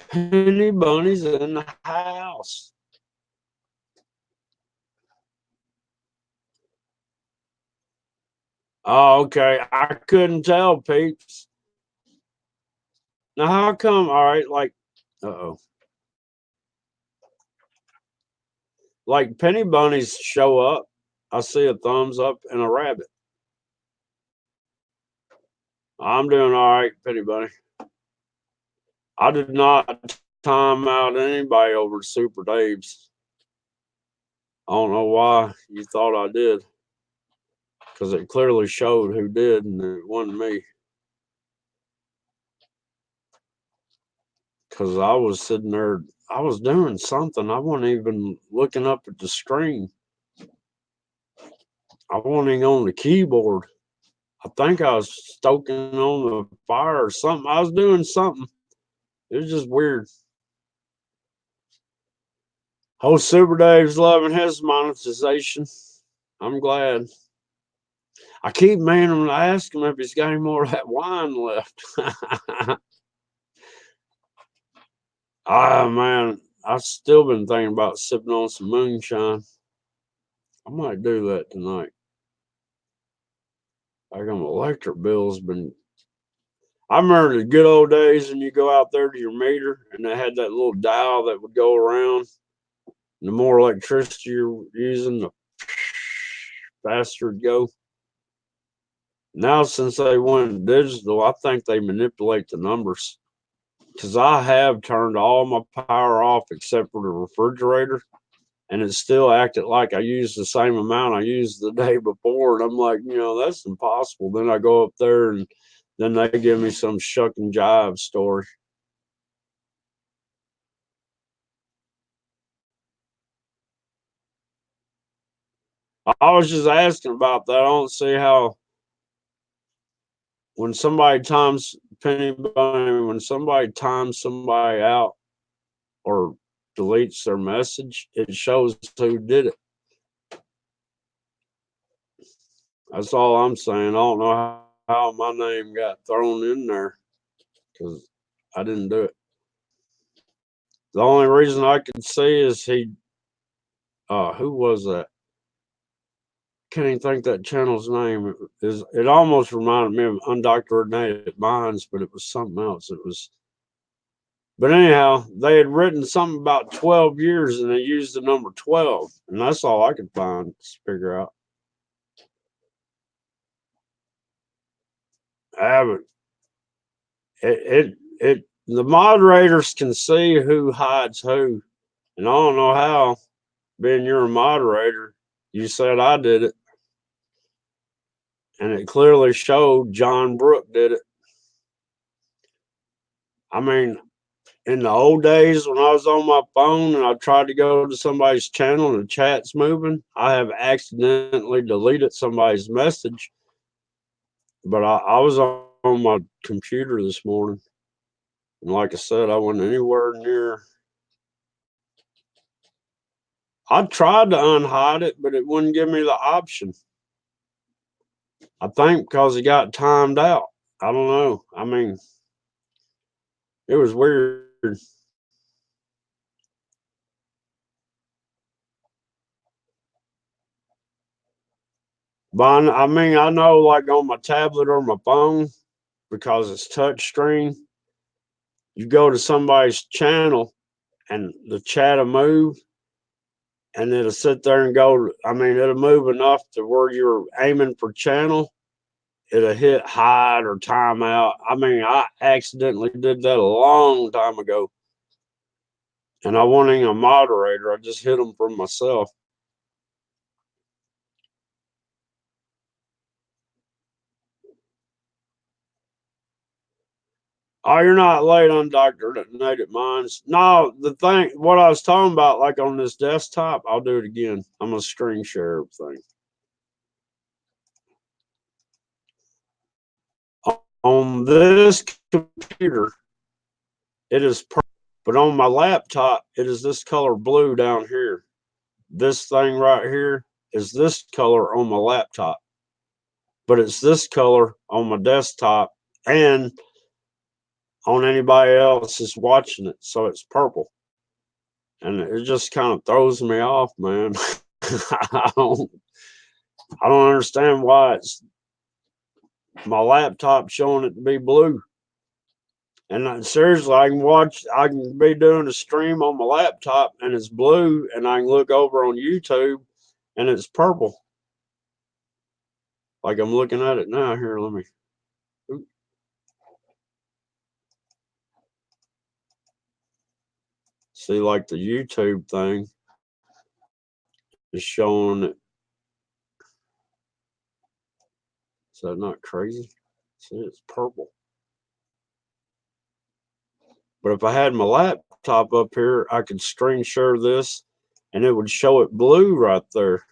Speaker 1: Penny Bunny's in the house. Oh, okay. I couldn't tell, peeps. Now, how come? All right, like, uh-oh. Like Penny Bunnies show up. I see a thumbs up and a rabbit. I'm doing all right, Penny Bunny. I did not time out anybody over Super Dave's. I don't know why you thought I did. Because it clearly showed who did, and it wasn't me. Because I was sitting there, I was doing something. I wasn't even looking up at the screen. I wasn't even on the keyboard. I think I was stoking on the fire or something. I was doing something. It was just weird. Oh, Super Dave's loving his monetization. I'm glad. I keep meaning to ask him if he's got any more of that wine left. Ah, man, I've still been thinking about sipping on some moonshine. I might do that tonight. I got my electric bill's been. I remember the good old days when you go out there to your meter and they had that little dial that would go around. And the more electricity you're using, the faster it go. Now, since they went digital, I think they manipulate the numbers. Because I have turned all my power off except for the refrigerator, and it still acted like I used the same amount I used the day before. And I'm like, that's impossible. Then I go up there and then they give me some shuck and jive story. I was just asking about that. I don't see how when somebody times Penny Bunny, when somebody times somebody out or deletes their message, it shows who did it. That's all I'm saying. I don't know how my name got thrown in there because I didn't do it. The only reason I could see is who was that? Can't even think that channel's name. It almost reminded me of Undoctrinated Minds, but it was something else. But anyhow, they had written something about 12 years and they used the number 12, and that's all I could find to figure out. But the moderators can see who hides who. And I don't know how, being you're a moderator, you said I did it. And it clearly showed John Brook did it. I mean, in the old days when I was on my phone and I tried to go to somebody's channel and the chat's moving, I have accidentally deleted somebody's message. But I was on my computer this morning. And like I said, I wasn't anywhere near. I tried to unhide it, but it wouldn't give me the option. I think because it got timed out. I don't know. I mean, it was weird. But I mean, I know like on my tablet or my phone, because it's touch screen, you go to somebody's channel and the chat will move and it'll sit there and go. I mean, it'll move enough to where you're aiming for channel. It'll hit hide or timeout. I mean, I accidentally did that a long time ago. And I wasn't even a moderator. I just hit them for myself. Oh, you're not late on Native Minds. No, the thing, what I was talking about, like on this desktop, I'll do it again. I'm going to screen share everything. On this computer, it is purple, but on my laptop, it is this color blue down here. This thing right here is this color on my laptop, but it's this color on my desktop and on anybody else is watching it, so it's purple. And it just kind of throws me off, man. I don't understand why it's my laptop showing it to be blue. And seriously, I can be doing a stream on my laptop and it's blue, and I can look over on YouTube and it's purple. Like I'm looking at it now. Here, let me. See, like the YouTube thing is showing it. Is that not crazy? See, it's purple. But if I had my laptop up here, I could screen share this and it would show it blue right there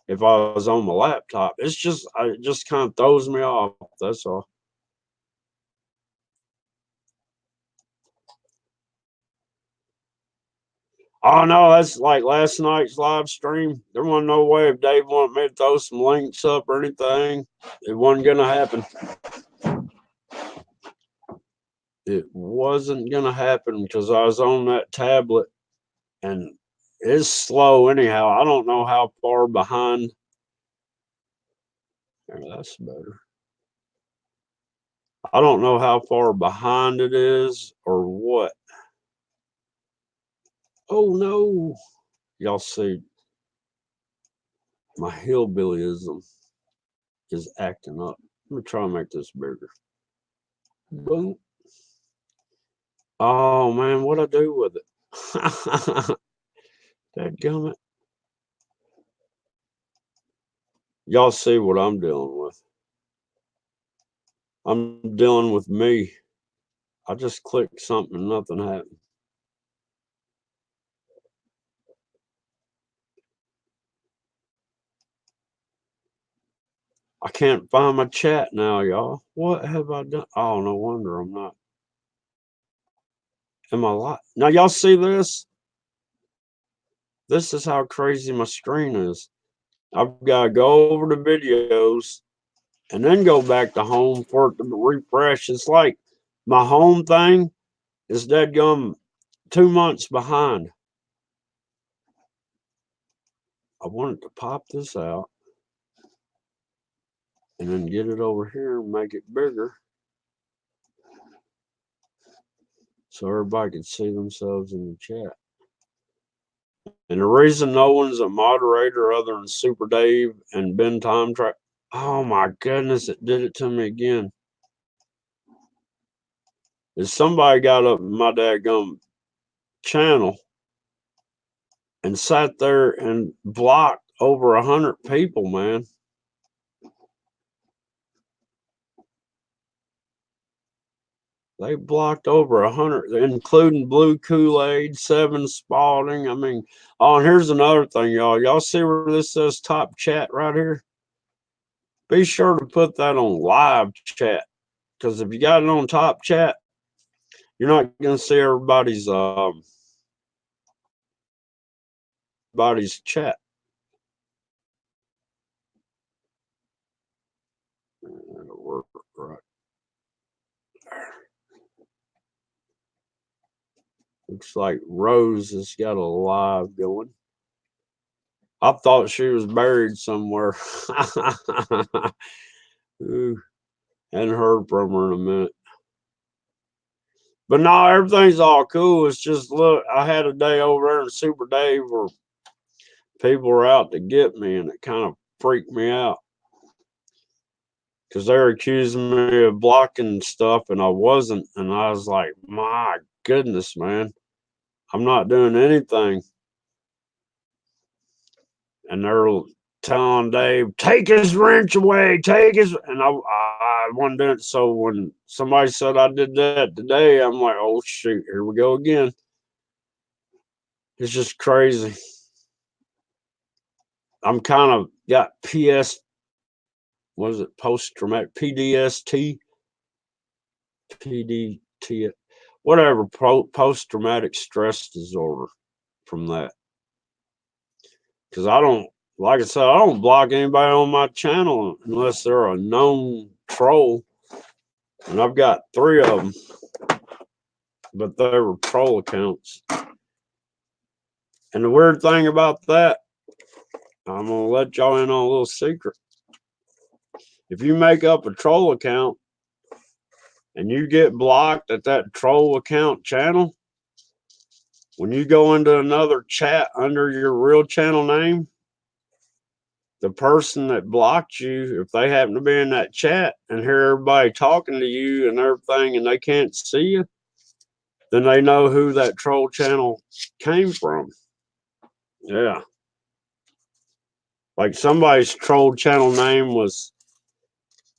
Speaker 1: if I was on my laptop. It just kind of throws me off. That's all. Oh no, that's like last night's live stream. There wasn't no way if Dave wanted me to throw some links up or anything. It wasn't gonna happen. It wasn't gonna happen because I was on that tablet and it's slow anyhow. I don't know how far behind. There, that's better. I don't know how far behind it is or what. Oh no. Y'all see my hillbillyism is acting up. Let me try and make this bigger. Boom. Oh man, what I do with it? Dadgummit. Y'all see what I'm dealing with. I'm dealing with me. I just clicked something and nothing happened. I can't find my chat now, y'all. What have I done? Oh, no wonder I'm not. Am I live? Now, y'all see this? This is how crazy my screen is. I've got to go over the videos and then go back to home for it to refresh. It's like my home thing is deadgum 2 months behind. I wanted to pop this out and then get it over here and make it bigger so everybody can see themselves in the chat. And the reason no one's a moderator other than Super Dave and Ben Time Track. Oh my goodness, it did it to me again. Is somebody got up my daggum channel and sat there and blocked over 100 people, man. They blocked over 100, including Blue Kool-Aid, Seven Spalding. I mean, oh, and here's another thing, y'all. Y'all see where this says top chat right here? Be sure to put that on live chat, because if you got it on top chat, you're not going to see everybody's chat. That'll work right there. Looks like Rose has got a live going. I thought she was buried somewhere. Ooh, hadn't heard from her in a minute. But no, everything's all cool. It's just, look, I had a day over there in Super Dave where people were out to get me, and it kind of freaked me out. Because they're accusing me of blocking stuff, and I wasn't. And I was like, my goodness, man. I'm not doing anything. And they're telling Dave, take his wrench away, take his. And I wasn't doing it. So when somebody said I did that today, I'm like, oh, shoot, here we go again. It's just crazy. I'm kind of got what is it, post-traumatic, PDST, PDT, whatever, post-traumatic stress disorder from that. Because I don't, like I said, I don't block anybody on my channel unless they're a known troll. And I've got 3 of them, but they were troll accounts. And the weird thing about that, I'm going to let y'all in on a little secret. If you make up a troll account and you get blocked at that troll account channel, when you go into another chat under your real channel name, the person that blocked you, if they happen to be in that chat and hear everybody talking to you and everything and they can't see you, then they know who that troll channel came from. Yeah. Like somebody's troll channel name was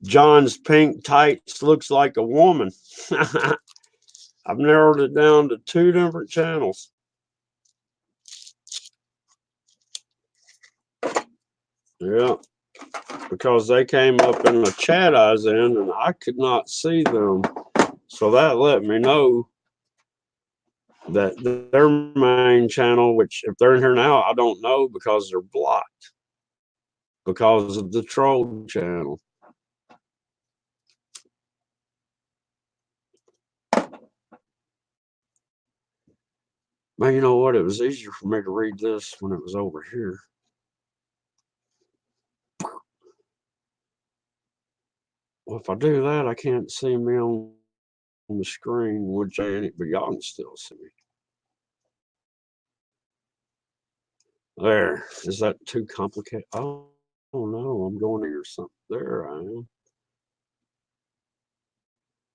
Speaker 1: John's Pink Tights Looks Like a Woman. I've narrowed it down to 2 different channels. Yeah. Because they came up in the chat I was in and I could not see them. So that let me know that their main channel, which if they're in here now, I don't know because they're blocked because of the troll channel. Man, you know what? It was easier for me to read this when it was over here. Well, if I do that, I can't see me on the screen, which ain't, but y'all can still see me. There. Is that too complicated? Oh no, I'm going to hear something. There I am.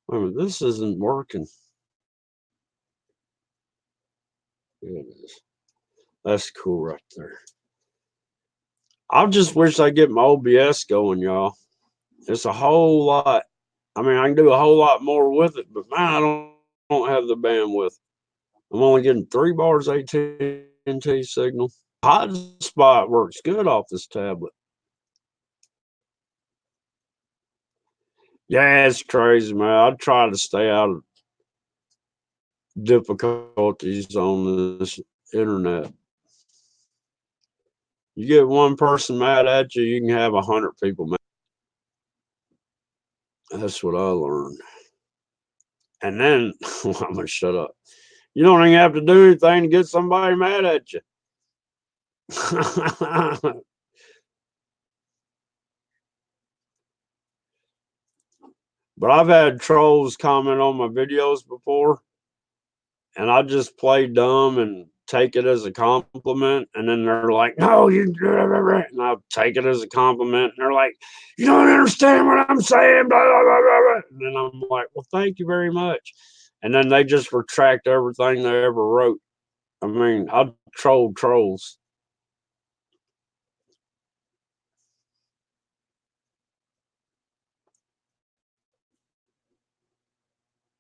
Speaker 1: Wait a minute, this isn't working. Yeah, it is. That's cool right there. I just wish I get my OBS going, y'all. It's a whole lot. I mean, I can do a whole lot more with it, but man, I don't have the bandwidth. I'm only getting 3 bars AT&T signal. Hotspot works good off this tablet. Yeah, it's crazy, man. I try to stay out of difficulties on this internet. You get one person mad at you, you can have 100 people mad. That's what I learned. And then, I'm going to shut up. You don't even have to do anything to get somebody mad at you. But I've had trolls comment on my videos before, and I just play dumb and take it as a compliment. And then they're like, no, you, and I take it as a compliment. And they're like, you don't understand what I'm saying. Blah, blah, blah, blah. And then I'm like, well, thank you very much. And then they just retract everything they ever wrote. I mean, I troll trolls.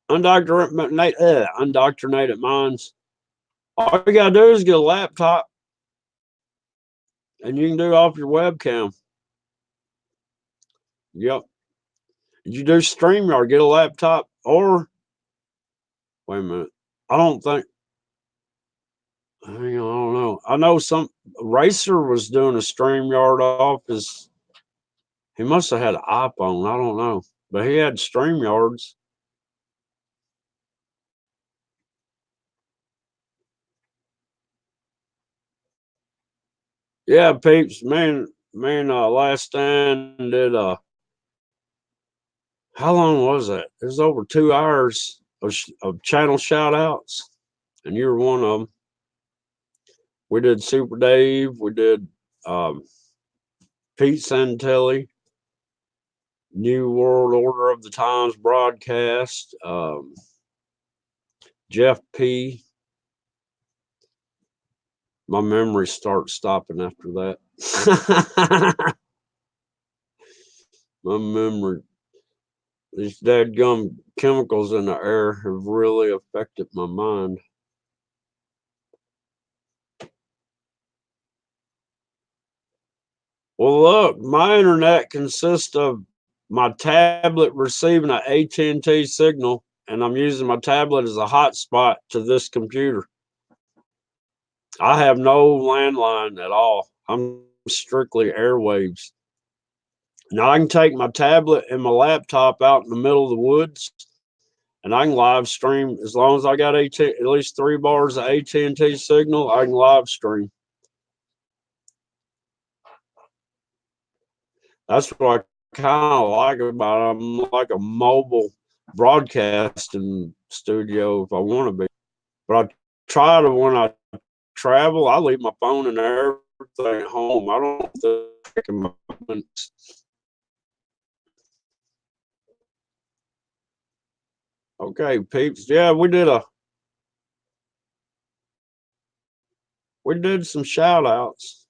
Speaker 1: Undoctrinated minds. All you gotta do is get a laptop, and you can do it off your webcam. Yep. You do StreamYard, get a laptop, or wait a minute. I don't think. Hang on, I don't know. I know some racer was doing a StreamYard off his. He must have had an iPhone. I don't know, but he had StreamYards. Yeah, peeps. Last stand did how long was that? It was over 2 hours of channel shout outs, and you were one of them. We did Super Dave. We did um, Pete Santelli, New World Order of the Times broadcast, Jeff P. My memory starts stopping after that. My memory, these dadgum chemicals in the air have really affected my mind. Well, look, my internet consists of my tablet receiving an AT&T signal, and I'm using my tablet as a hotspot to this computer. I have no landline at all. I'm strictly airwaves. Now I can take my tablet and my laptop out in the middle of the woods, and I can live stream as long as I got at least 3 bars of AT&T signal. I can live stream. That's what I kind of like about it. I'm like a mobile broadcasting studio if I want to be. But I try to, when I travel, I leave my phone and everything at home. I don't take my moments. Okay, peeps. Yeah, we did some shout outs.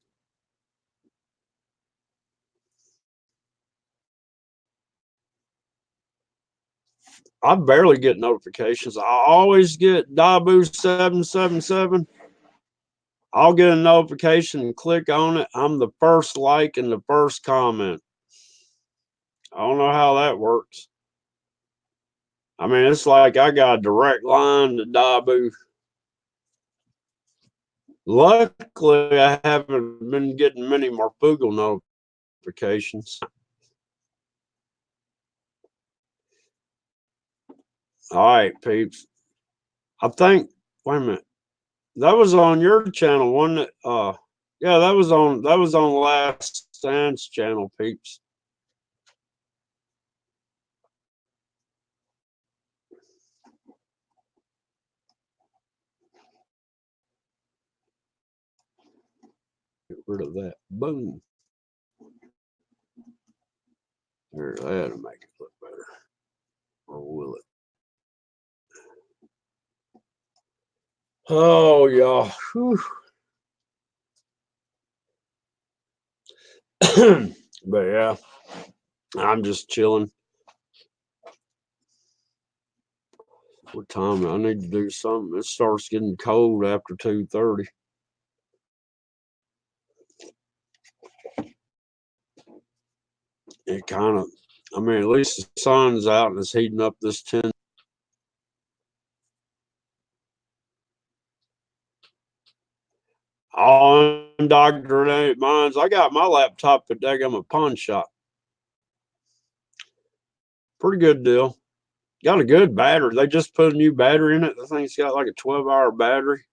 Speaker 1: I barely get notifications. I always get Dabu777. I'll get a notification and click on it. I'm the first like and the first comment. I don't know how that works. I mean, it's like I got a direct line to Dabu. Luckily, I haven't been getting many more Fugal notifications. All right, peeps. I think, wait a minute. That was on your channel, wasn't it? Yeah, that was on Last Stand's channel, peeps. Get rid of that. Boom. There, that'll make it look better. Or will it? Oh, y'all. But yeah, I'm just chilling. What time? I need to do something. It starts getting cold after 2:30. It kind of, I mean, at least the sun's out and it's heating up this tent. All indoctrinated minds. I got my laptop at a pawn shop. Pretty good deal. Got a good battery. They just put a new battery in it. The thing's got like a 12-hour battery.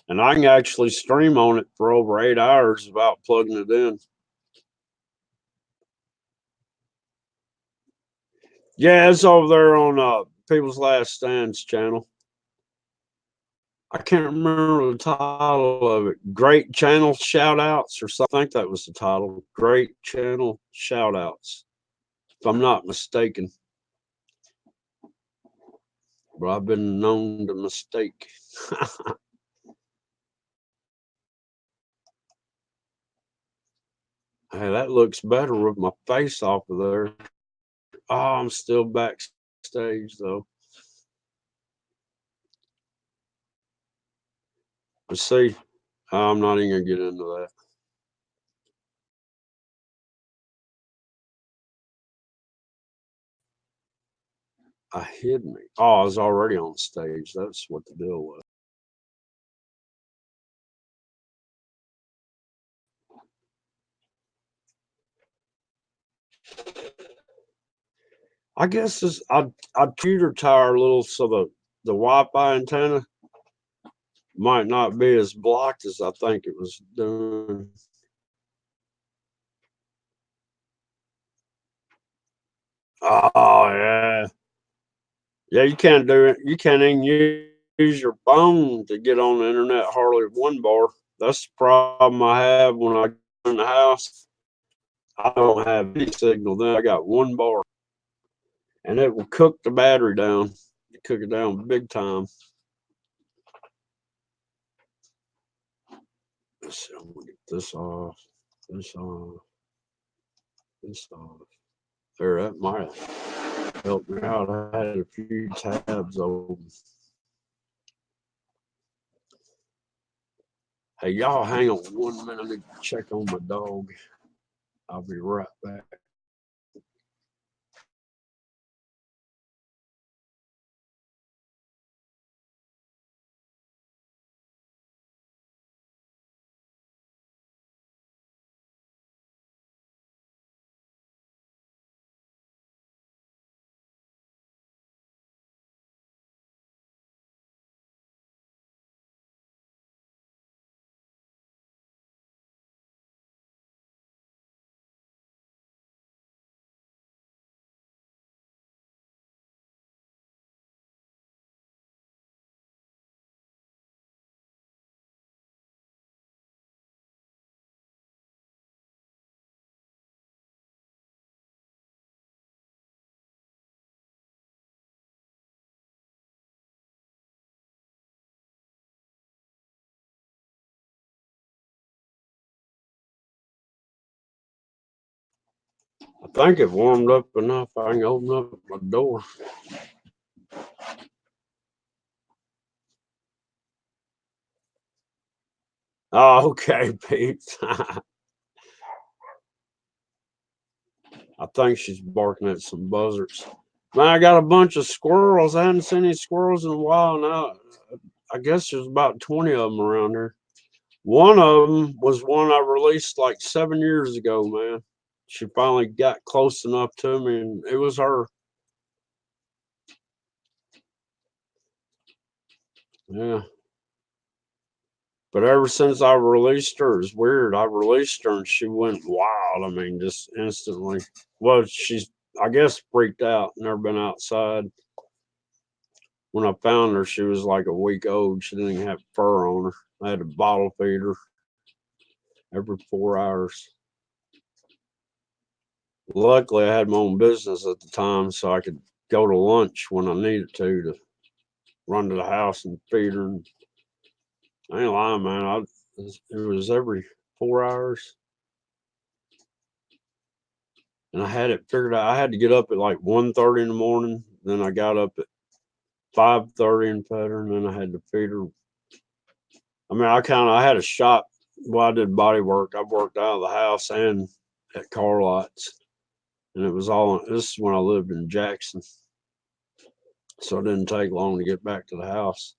Speaker 1: And I can actually stream on it for over 8 hours without plugging it in. Yeah, it's over there on People's Last Stand's channel. I can't remember the title of it. Great Channel Shout Outs or something. I think that was the title. Great Channel Shout Outs, if I'm not mistaken. But I've been known to mistake. Hey, that looks better with my face off of there. Oh, I'm still backstage though. Let's see. I'm not even gonna get into that. I hid me. Oh, I was already on stage. That's what the deal was. I guess this I'd computer tower a little so the Wi-Fi antenna might not be as blocked as I think it was doing. Oh yeah. Yeah, you can't do it. You can't even use your phone to get on the internet hardly with one bar. That's the problem I have when I go in the house. I don't have any signal. Then I got one bar, and it will cook the battery down. Cook it down big time. Let's see, I'm gonna get this off. This off. This off. There, that might have helped me out. I had a few tabs open. Hey, y'all, hang on 1 minute. I need to check on my dog. I'll be right back. I think it warmed up enough. I can open up my door. Oh, okay, Pete. I think she's barking at some buzzards. Man, I got a bunch of squirrels. I hadn't seen any squirrels in a while now. I guess there's about 20 of them around here. One of them was one I released like 7 years ago, man. She finally got close enough to me, and it was her. Yeah. But ever since I released her, it's weird. I released her and she went wild. I mean, just instantly. Well, she's, I guess, freaked out, never been outside. When I found her, she was like a week old. She didn't even have fur on her. I had to bottle feed her every 4 hours. Luckily, I had my own business at the time, so I could go to lunch when I needed to run to the house and feed her. And I ain't lying, man. It was every 4 hours. And I had it figured out. I had to get up at like 1:30 in the morning. Then I got up at 5:30 and fed her, and then I had to feed her. I mean, I had a shop. Well, I did body work. I worked out of the house and at car lots, and it was all. This is when I lived in Jackson, so it didn't take long to get back to the house.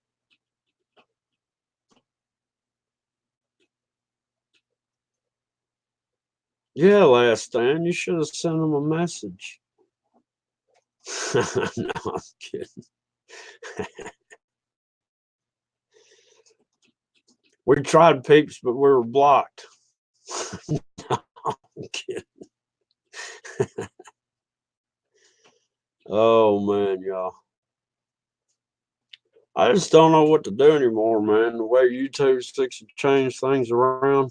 Speaker 1: Yeah, last Stan, you should have sent him a message. No, I'm kidding. We tried peeps, but we were blocked. No, I'm kidding. Oh man, y'all. I just don't know what to do anymore, man. The way YouTube sticks to change things around.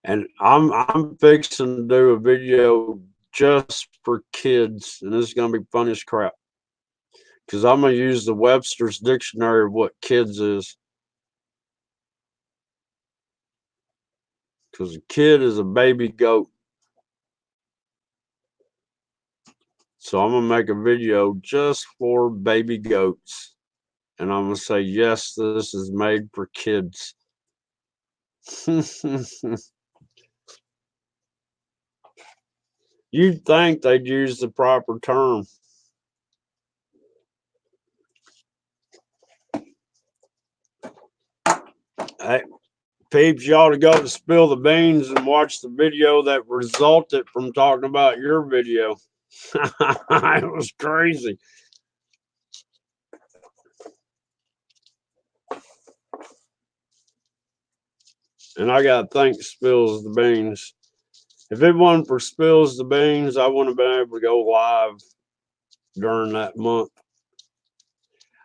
Speaker 1: And I'm fixing to do a video just for kids, and this is gonna be funny as crap. Because I'm gonna use the Webster's dictionary of what kids is. because a kid is a baby goat. So I'm going to make a video just for baby goats. And I'm going to say, yes, this is made for kids. You'd think they'd use the proper term. Hey, peeps, you ought to go to Spill the Beans and watch the video that resulted from talking about your video. It was crazy. And I got to thank Spills the Beans. If it wasn't for Spills the Beans, I wouldn't have been able to go live during that month.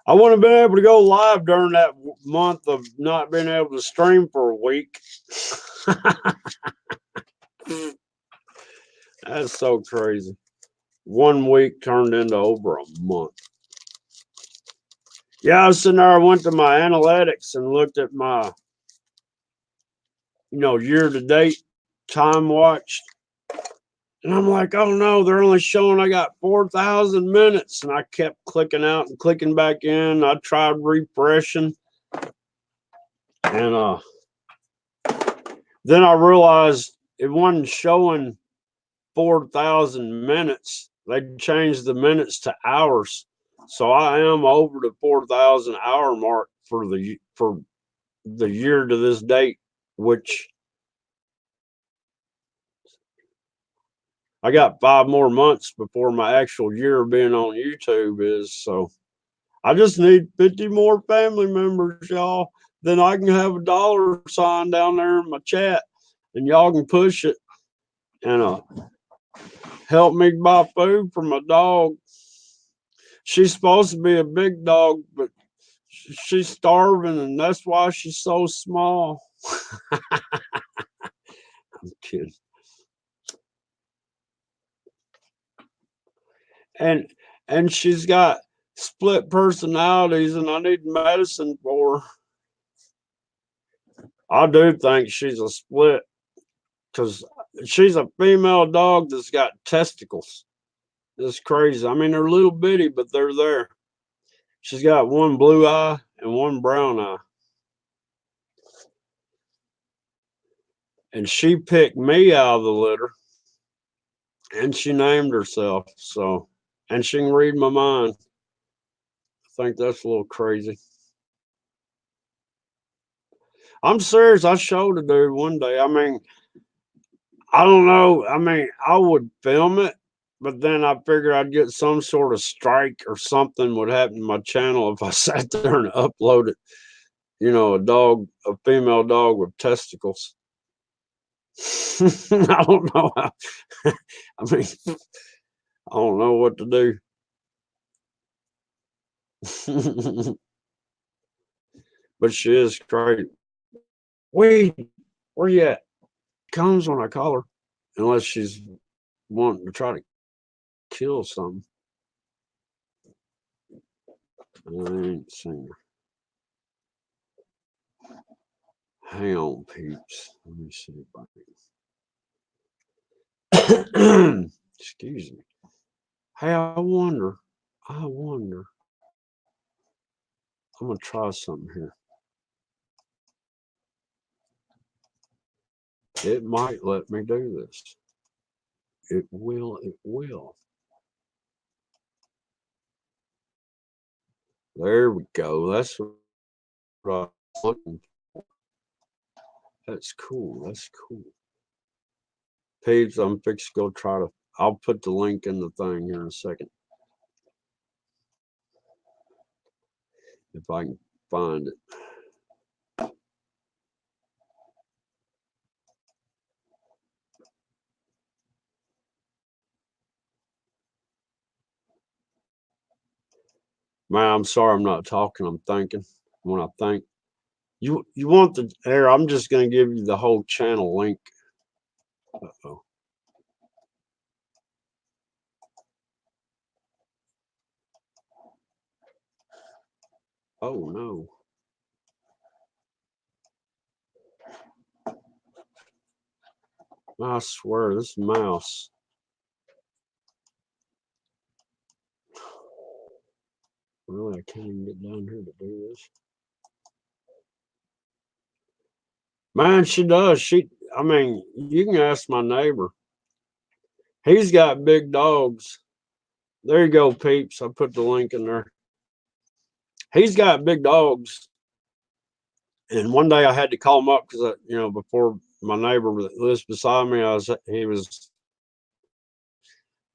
Speaker 1: I wouldn't have been able to go live during that month of not being able to stream for a week. That's so crazy. 1 week turned into over a month. Yeah, I was sitting there, I went to my analytics and looked at my, year-to-date time watched. And I'm like, oh no, they're only showing I got 4,000 minutes. And I kept clicking out and clicking back in. I tried refreshing. And then I realized it wasn't showing 4,000 minutes. They changed the minutes to hours. So I am over the 4,000 hour mark for the year to this date, which I got 5 more months before my actual year of being on YouTube is. So I just need 50 more family members, y'all. Then I can have a dollar sign down there in my chat and y'all can push it and help me buy food for my dog. She's supposed to be a big dog, but she's starving and that's why she's so small. I'm kidding. And she's got split personalities and I need medicine for her. I do think she's a split because she's a female dog that's got testicles. It's crazy. I mean, they're little bitty, but they're there. She's got one blue eye and one brown eye. And she picked me out of the litter and she named herself. So, and she can read my mind. I think that's a little crazy. I'm serious. I showed a dude one day. I mean, I don't know. I mean, I would film it, but then I figured I'd get some sort of strike or something would happen to my channel if I sat there and uploaded, a female dog with testicles. I don't know how. I mean, I don't know what to do. But she is great. Wait, where you at? Comes when I call her, unless she's wanting to try to kill something. I ain't seen her. Hang on, peeps. Let me see if I can. Excuse me. Hey, I wonder. I'm gonna try something here. It might let me do this. It will. There we go. That's what I'm looking for. That's cool. Peeps, I'm fixing to go try to. I'll put the link in the thing here in a second. If I can find it. Man, I'm sorry I'm not talking. I'm thinking. When I think. You want the air, I'm just going to give you the whole channel link. Uh-oh. Oh, no. I swear, this mouse. Really, I can't even get down here to do this. Man, she does. I mean, you can ask my neighbor. He's got big dogs. There you go, peeps. I put the link in there. He's got big dogs. And one day I had to call him up because, before my neighbor that lives beside me, he was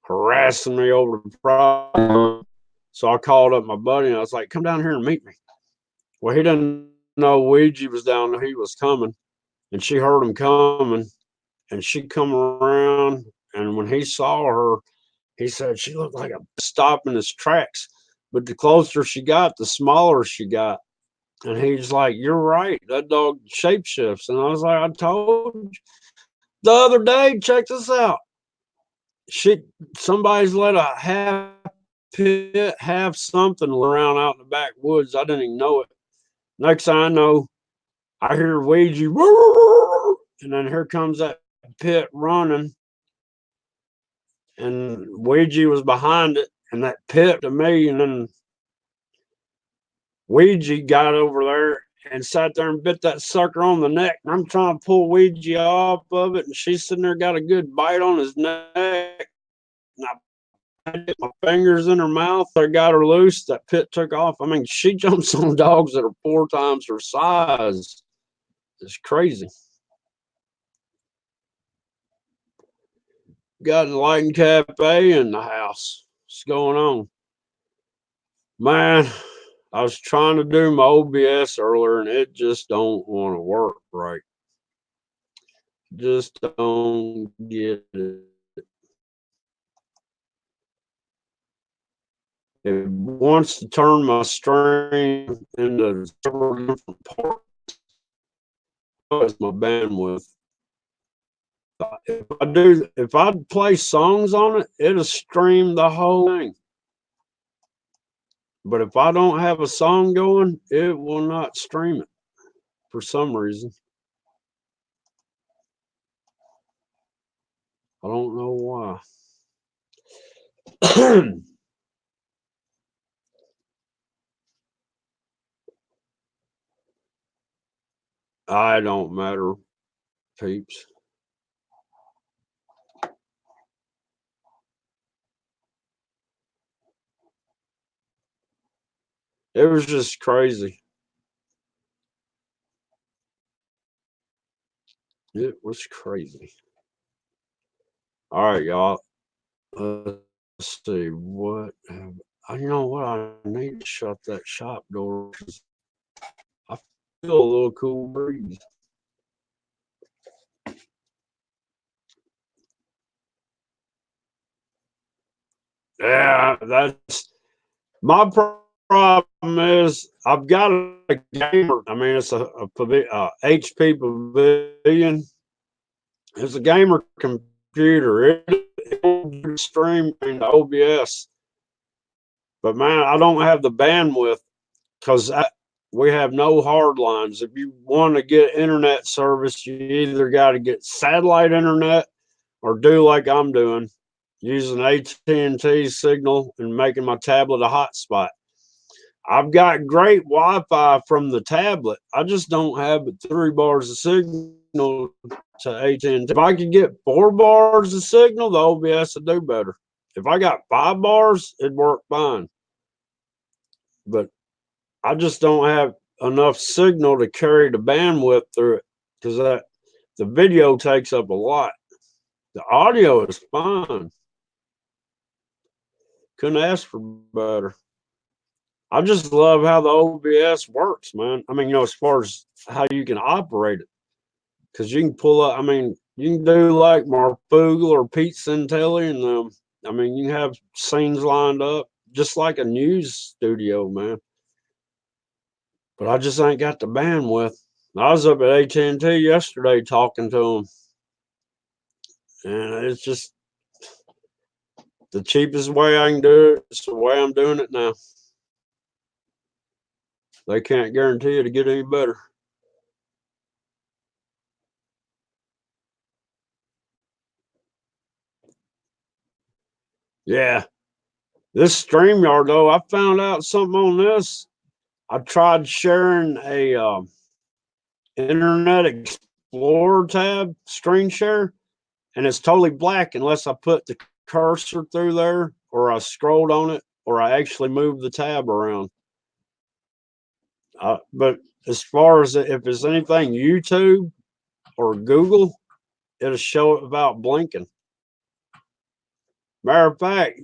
Speaker 1: harassing me over the problem. So I called up my buddy and I was like, come down here and meet me. Well, he didn't know Ouija was down there. He was coming. And she heard him coming. And she come around. And when he saw her, he said she looked like a stop in his tracks. But the closer she got, the smaller she got. And he's like, you're right. That dog shapeshifts. And I was like, I told you. The other day, check this out. Somebody's let a half pit, half something around out in the backwoods. I didn't even know it. Next thing I know, I hear Ouija, and then here comes that pit running. And Ouija was behind it, and that pit to me, and then Ouija got over there and sat there and bit that sucker on the neck. And I'm trying to pull Ouija off of it, and she's sitting there, got a good bite on his neck. And I get my fingers in her mouth. I got her loose. That pit took off. I mean, she jumps on dogs that are 4 times her size. It's crazy. Got Enlightened Cafe in the house. What's going on? Man, I was trying to do my OBS earlier and it just don't want to work right. Just don't get it. It wants to turn my stream into several different parts. It's my bandwidth. If I play songs on it, it'll stream the whole thing. But if I don't have a song going, it will not stream it for some reason. I don't know why. I don't matter, peeps. It was just crazy. It was crazy. All right, y'all. Let's see what. You know what? I need to shut that shop door because I feel a little cool breeze. Yeah, that's my problem. Is I've got a gamer. I mean, it's a HP Pavilion. It's a gamer computer. It stream into OBS, but man, I don't have the bandwidth because we have no hard lines. If you want to get internet service, you either got to get satellite internet or do like I'm doing, using AT&T signal and making my tablet a hotspot. I've got great Wi-Fi from the tablet. I just don't have but 3 bars of signal to AT&T. If I could get 4 bars of signal, the OBS would do better. If I got 5 bars, it'd work fine. But I just don't have enough signal to carry the bandwidth through it because the video takes up a lot. The audio is fine. Couldn't ask for better. I just love how the OBS works, man. I mean, as far as how you can operate it, because you can pull up. I mean, you can do like Marfugel or Pete Santelli, and I mean, you can have scenes lined up just like a news studio, man. But I just ain't got the bandwidth. I was up at AT&T yesterday talking to them, and it's just the cheapest way I can do it. It's the way I'm doing it now. They can't guarantee it to get any better. Yeah. This StreamYard, though, I found out something on this. I tried sharing a Internet Explorer tab screen share, and it's totally black unless I put the cursor through there or I scrolled on it or I actually moved the tab around. But as far as if it's anything YouTube or Google, it'll show it without blinking. Matter of fact,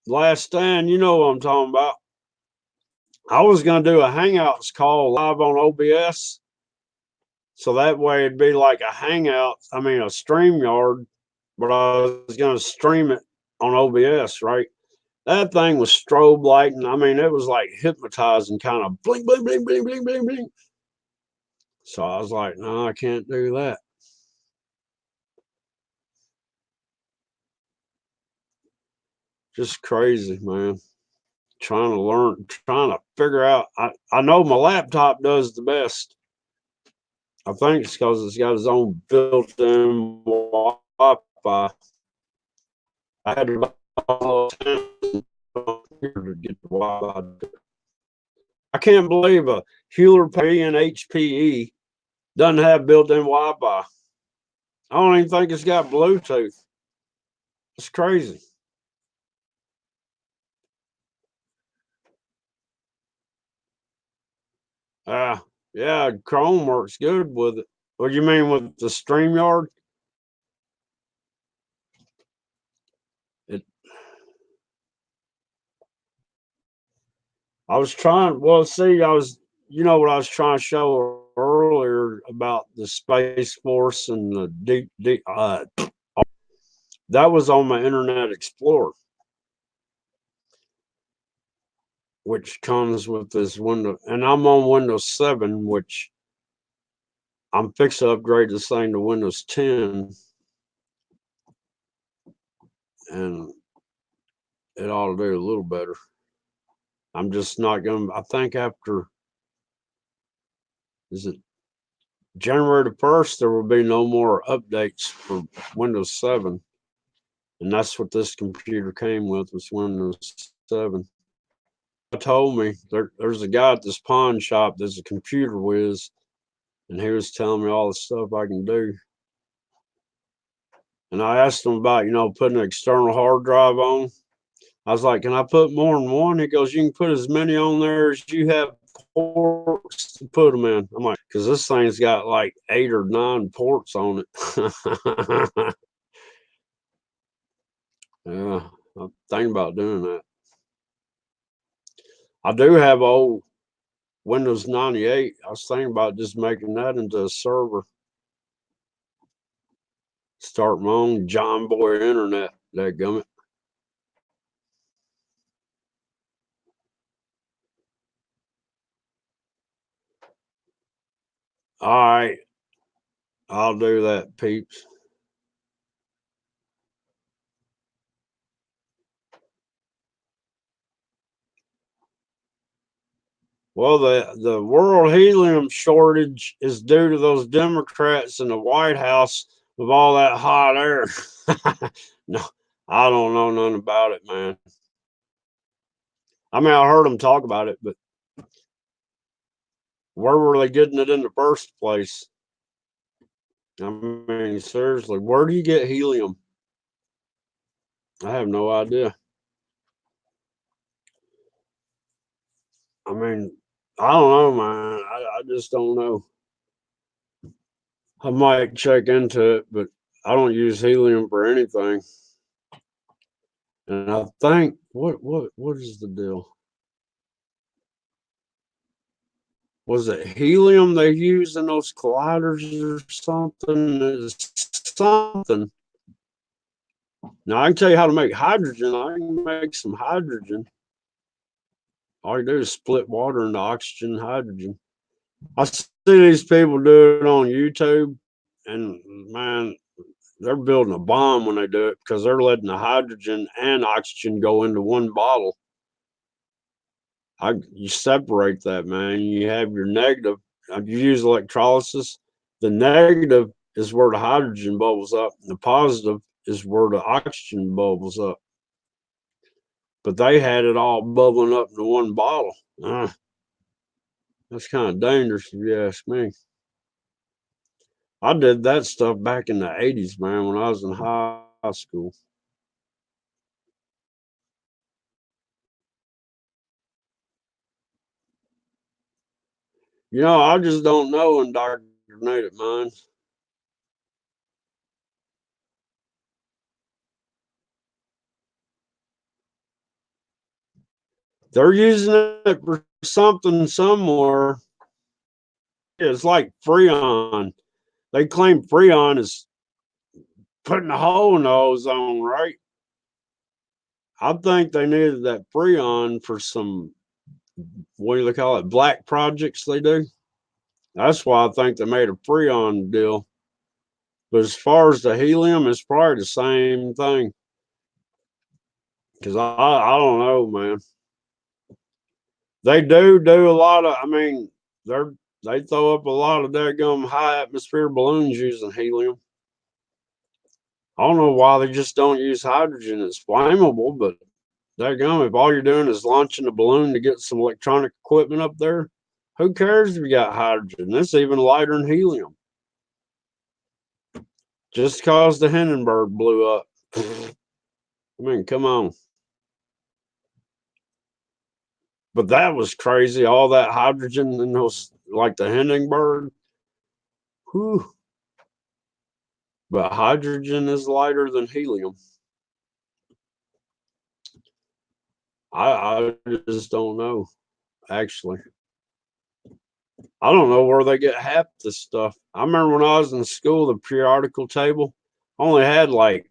Speaker 1: Last Stand, you know what I'm talking about. I was going to do a Hangouts call live on OBS. So that way it'd be like a Hangout, a StreamYard, but I was going to stream it on OBS, right? That thing was strobe lighting. I mean, it was like hypnotizing, kind of blink, blink, blink, blink, blink, blink, blink. So I was like, no, I can't do that. Just crazy, man. Trying to learn, trying to figure out. I know my laptop does the best. I think it's because it's got its own built-in Wi-Fi. I had to buy to get the Wi-Fi. I can't believe a Hewlett Packard and HPE doesn't have built-in Wi-Fi. I don't even think it's got Bluetooth. It's crazy. Yeah, Chrome works good with it. What do you mean with the StreamYard? I was trying. Well, see, you know what I was trying to show earlier about the Space Force and the deep. That was on my Internet Explorer, which comes with this window, and I'm on Windows 7, which I'm fixing to upgrade this thing to Windows 10, and it ought to do a little better. I'm just not going to, I think after, is it January the 1st, there will be no more updates for Windows 7. And that's what this computer came with, was Windows 7. Told me there's a guy at this pawn shop that's a computer whiz, and he was telling me all the stuff I can do. And I asked him about, putting an external hard drive on. I was like, can I put more than one? He goes, you can put as many on there as you have ports to put them in. I'm like, because this thing's got like 8 or 9 ports on it. Yeah, I'm thinking about doing that. I do have old Windows 98. I was thinking about just making that into a server. Start my own John Boy internet. Dadgummit. All right. I'll do that, peeps. Well, the world helium shortage is due to those Democrats in the White House with all that hot air. No, I don't know nothing about it, man. I mean, I heard them talk about it, but where were they getting it in the first place? I mean, seriously, where do you get helium? I have no idea. I mean, I don't know, man. I just don't know. I might check into it, but I don't use helium for anything. And I think what is the deal? Was it helium they used in those colliders or something? It's something. Now I can tell you how to make hydrogen. I can make some hydrogen. All you do is split water into oxygen and hydrogen. I see these people do it on YouTube, and man, they're building a bomb when they do it because they're letting the hydrogen and oxygen go into one bottle. You separate that, man. You have your negative. You use electrolysis. The negative is where the hydrogen bubbles up, and the positive is where the oxygen bubbles up. but they had it all bubbling up into one bottle. That's kind of dangerous if you ask me. I did that stuff back in the 80s, man, when I was in high school. You know, I just don't know indoctrinated minds. They're using it for something somewhere. It's like Freon. They claim Freon is putting a hole in the ozone, right? I think they needed that Freon for some, what do they call it, black projects they do. That's why I think they made a Freon deal. But as far as the helium, it's probably the same thing. Because I don't know, man. They do a lot of, I mean, they throw up a lot of daggum high atmosphere balloons using helium. I don't know why they just don't use hydrogen. It's flammable, but daggum, if all you're doing is launching a balloon to get some electronic equipment up there, who cares if you got hydrogen? That's even lighter than helium. Just cause the Hindenburg blew up. I mean, come on. But that was crazy. All that hydrogen in those, like the Hindenburg. Whew. But hydrogen is lighter than helium. I just don't know, actually. I don't know where they get half this stuff. I remember when I was in school, the periodical table only had like,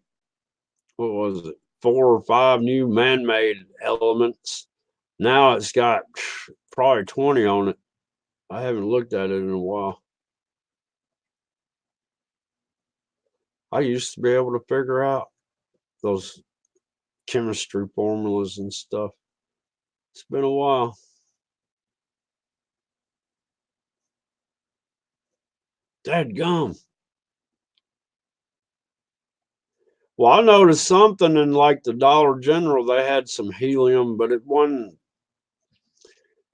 Speaker 1: what was it, 4 or 5 new man-made elements. Now it's got probably 20 on it. I haven't looked at it in a while. I used to be able to figure out those chemistry formulas and stuff. It's been a while. Dadgum. Well, I noticed something in like the Dollar General. They had some helium, but it wasn't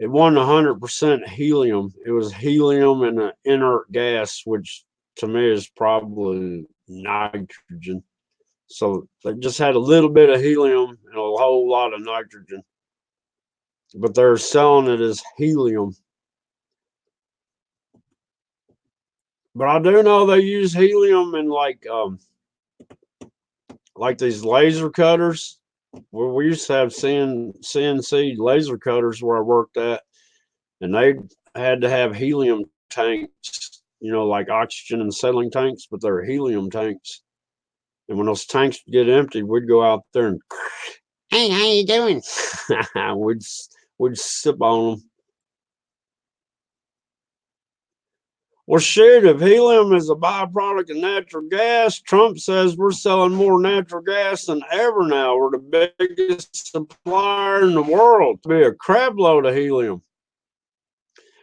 Speaker 1: 100% helium. It was helium and an inert gas, which to me is probably nitrogen. So they just had a little bit of helium and a whole lot of nitrogen. But they're selling it as helium. But I do know they use helium in like these laser cutters. Well, we used to have CNC laser cutters where I worked at, and they had to have helium tanks, like oxygen and acetylene tanks, but they're helium tanks. And when those tanks would get empty, we'd go out there and, hey, how you doing? we'd sip on them. Well, shit, if helium is a byproduct of natural gas, Trump says we're selling more natural gas than ever now. We're the biggest supplier in the world. To be a crap load of helium.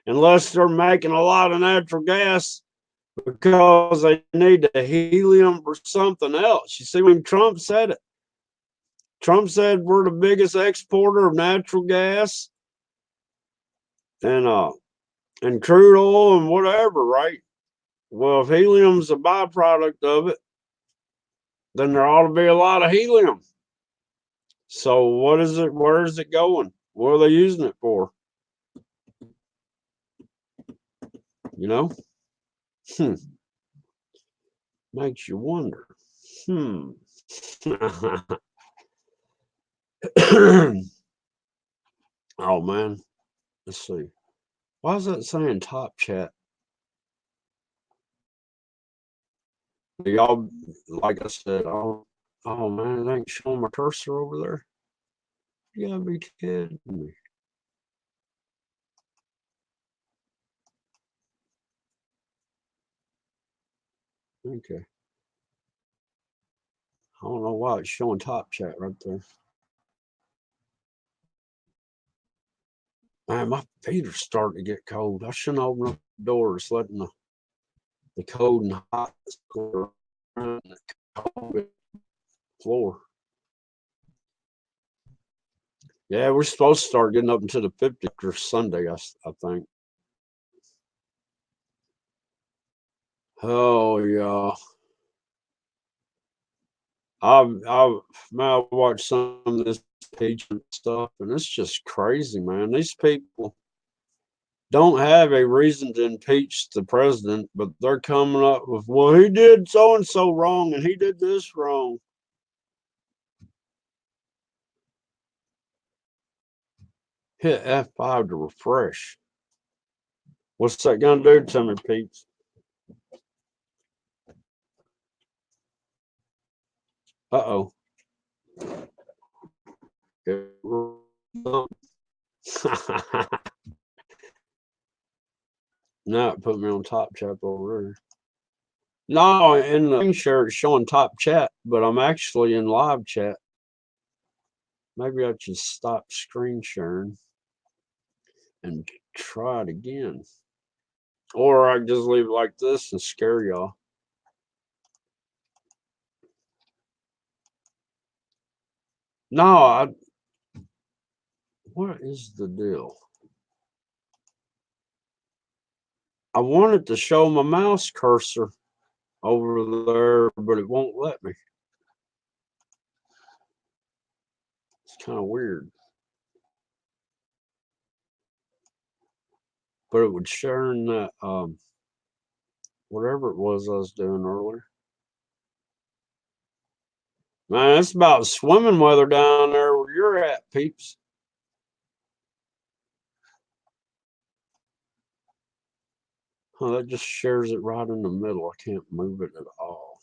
Speaker 1: Unless they're making a lot of natural gas because they need the helium for something else. You see, when Trump said it, Trump said we're the biggest exporter of natural gas and crude oil and whatever, right? Well, if helium's a byproduct of it, then there ought to be a lot of helium. So what is it? Where is it going? What are they using it for? You know? Makes you wonder. Oh man. Let's see. Why is that saying top chat? Y'all, like I said, oh man, it ain't showing my cursor over there. You gotta be kidding me. Okay. I don't know why it's showing top chat right there. Man, my feet are starting to get cold. I shouldn't open up the doors, letting the cold and hot go around the cold floor. Yeah, we're supposed to start getting up into the 50s or Sunday, I think. Oh yeah. I watched some of this impeachment stuff, and it's just crazy, man. These people don't have a reason to impeach the president, but they're coming up with, well, he did so and so wrong, and he did this wrong. Hit F5 to refresh. What's that gonna do to me, Pete? Uh-oh. Now it put me on top chat over there. No, in the screen share it's showing top chat, but I'm actually in live chat. Maybe I should stop screen sharing and try it again. Or I can just leave it like this and scare y'all. No, what is the deal? I wanted to show my mouse cursor over there, but it won't let me. It's kind of weird. But it would share in that whatever it was I was doing earlier. Man, it's about swimming weather down there where you're at, peeps. Oh, that just shares it right in the middle. I can't move it at all.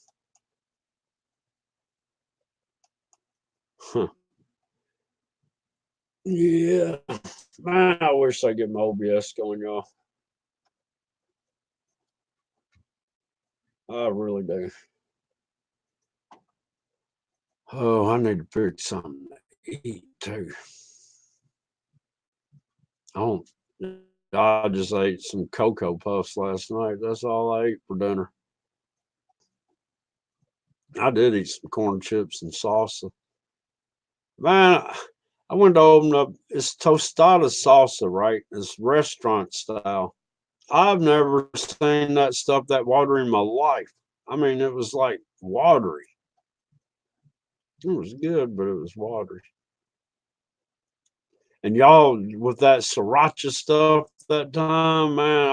Speaker 1: Huh. Yeah. Man, I wish I get my OBS going, y'all. I really do. Oh, I need to pick something to eat too. I just ate some Cocoa Puffs last night. That's all I ate for dinner. I did eat some corn chips and salsa. Man, I went to open up, it's tostada salsa, right? It's restaurant style. I've never seen that stuff that watery in my life. I mean, it was like watery. It was good, but it was watery. And y'all, with that sriracha stuff that time, man,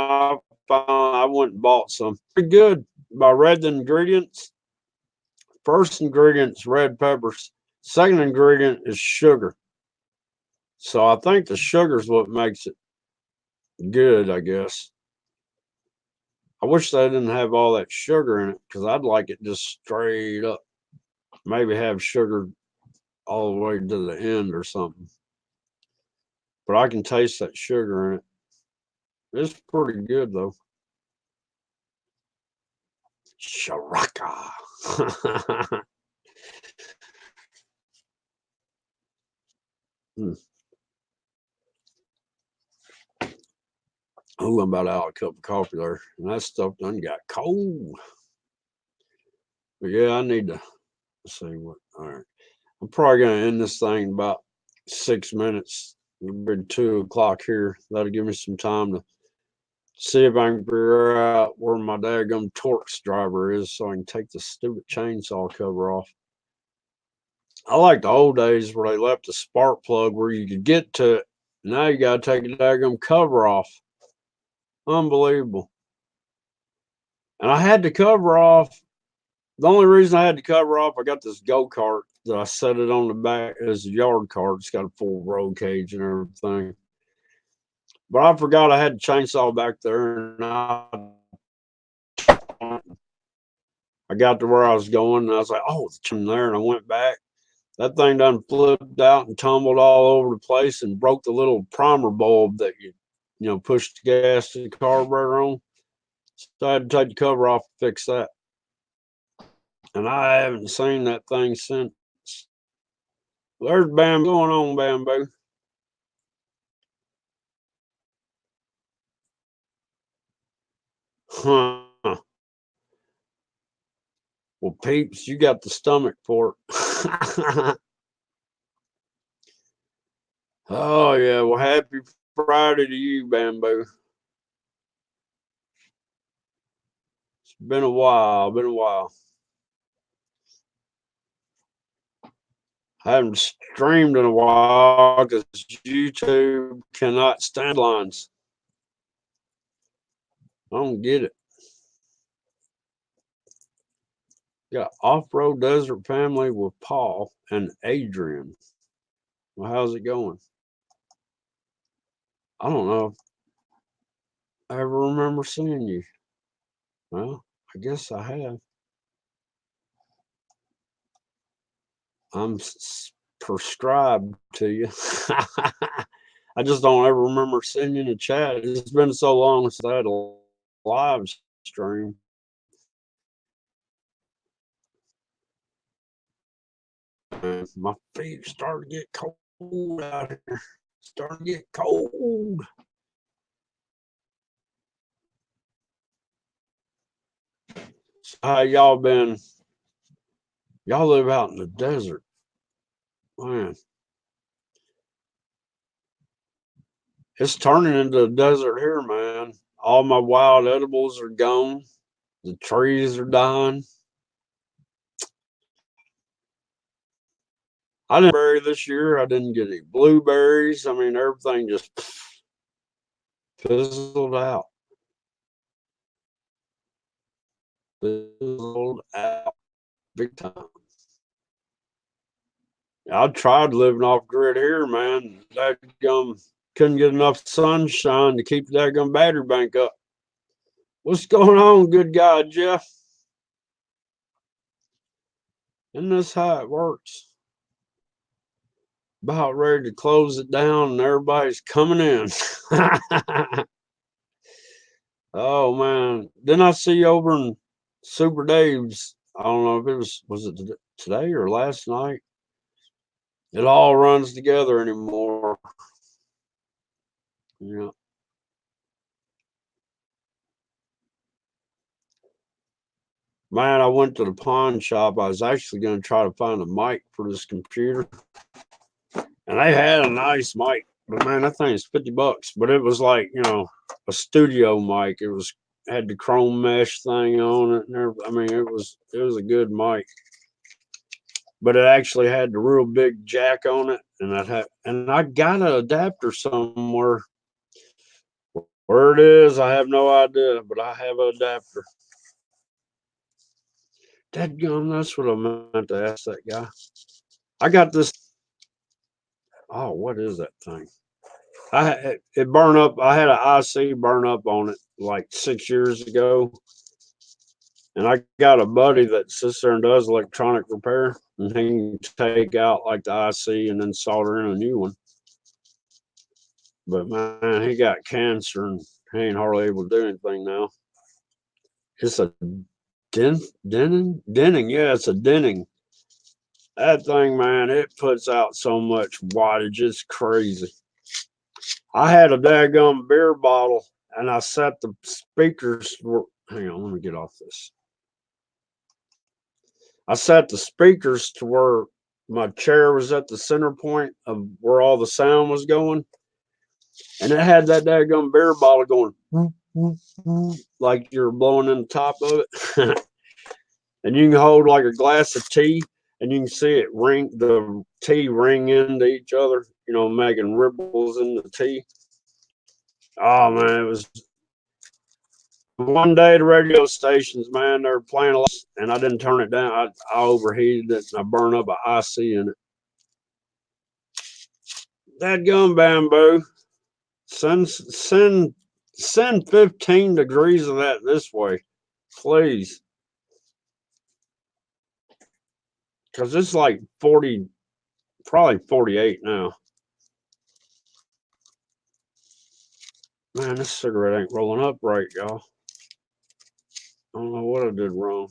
Speaker 1: I went and bought some. Pretty good. I read the ingredients. First ingredient is red peppers. Second ingredient is sugar. So I think the sugar is what makes it good, I guess. I wish they didn't have all that sugar in it because I'd like it just straight up. Maybe have sugar all the way to the end or something. But I can taste that sugar in it. It's pretty good though. Sharaka. hmm. Oh, I'm about out of a cup of coffee there. And that stuff done got cold. But yeah, I need to see what. All right. I'm probably going to end this thing in about 6 minutes. It'll be 2 o'clock here. That'll give me some time to see if I can figure out where my daggum Torx driver is so I can take the stupid chainsaw cover off. I like the old days where they left the spark plug where you could get to it. Now you got to take the daggum cover off. Unbelievable. And I had the cover off. The only reason I had the cover off, I got this go-kart that I set it on the back as a yard cart. It's got a full roll cage and everything. But I forgot I had the chainsaw back there, and I got to where I was going, and I was like, oh, it's in there, and I went back. That thing done flipped out and tumbled all over the place and broke the little primer bulb that you push the gas to the carburetor on. So I had to take the cover off to fix that. And I haven't seen that thing since. There's Bamboo going on, Bamboo. Huh. Well, peeps, you got the stomach for it. Oh yeah, well, happy Friday to you, Bamboo. It's been a while. Been a while. I haven't streamed in a while because YouTube cannot stand lines. I don't get it. Got off-road desert family with Paul and Adrian. Well, how's it going? I don't know if I ever remember seeing you. Well, I guess I have. I'm prescribed to you. I just don't ever remember seeing you in the chat. It's been so long since I had a live stream. And my feet starting to get cold out here. Starting to get cold. So how y'all been? Y'all live out in the desert. Man. It's turning into a desert here, man. All my wild edibles are gone. The trees are dying. I didn't berry this year. I didn't get any blueberries. I mean, everything just fizzled out. Fizzled out big time. I tried living off grid here, man. That couldn't get enough sunshine to keep that battery bank up. What's going on, good guy, Jeff? Isn't this how it works? About ready to close it down and everybody's coming in. Oh man. Didn't I see you over in Super Dave's? I don't know if it was it today or last night? It all runs together anymore. Yeah. Man, I went to the pawn shop. I was actually going to try to find a mic for this computer. And they had a nice mic. But man, that thing is $50. But it was like, a studio mic. It had the chrome mesh thing on it and everything. I mean, it was a good mic. But it actually had the real big jack on it. And I got an adapter somewhere. Where it is, I have no idea, but I have an adapter. Dadgum, that's what I meant to ask that guy. I got this. Oh, what is that thing? It burned up. I had an IC burn up on it like 6 years ago, and I got a buddy that sits there and does electronic repair, and he can take out like the IC and then solder in a new one. But man, he got cancer and he ain't hardly able to do anything now. It's a Denning. Yeah, it's a Denning. That thing, man, it puts out so much wattage. It's crazy. I had a daggum beer bottle and I set the speakers. Hang on, let me get off this. I set the speakers to where my chair was at the center point of where all the sound was going. And it had that daggum beer bottle going like you're blowing in the top of it. And you can hold like a glass of tea and you can see it the tea ring into each other, making ripples in the tea. Oh man, it was one day the radio stations, man, they were playing a lot and I didn't turn it down. I overheated it and I burned up an IC in it. That gum Bamboo. Send 15 degrees of that this way, please. Because it's like 40, probably 48 now. Man, this cigarette ain't rolling up right, y'all. I don't know what I did wrong.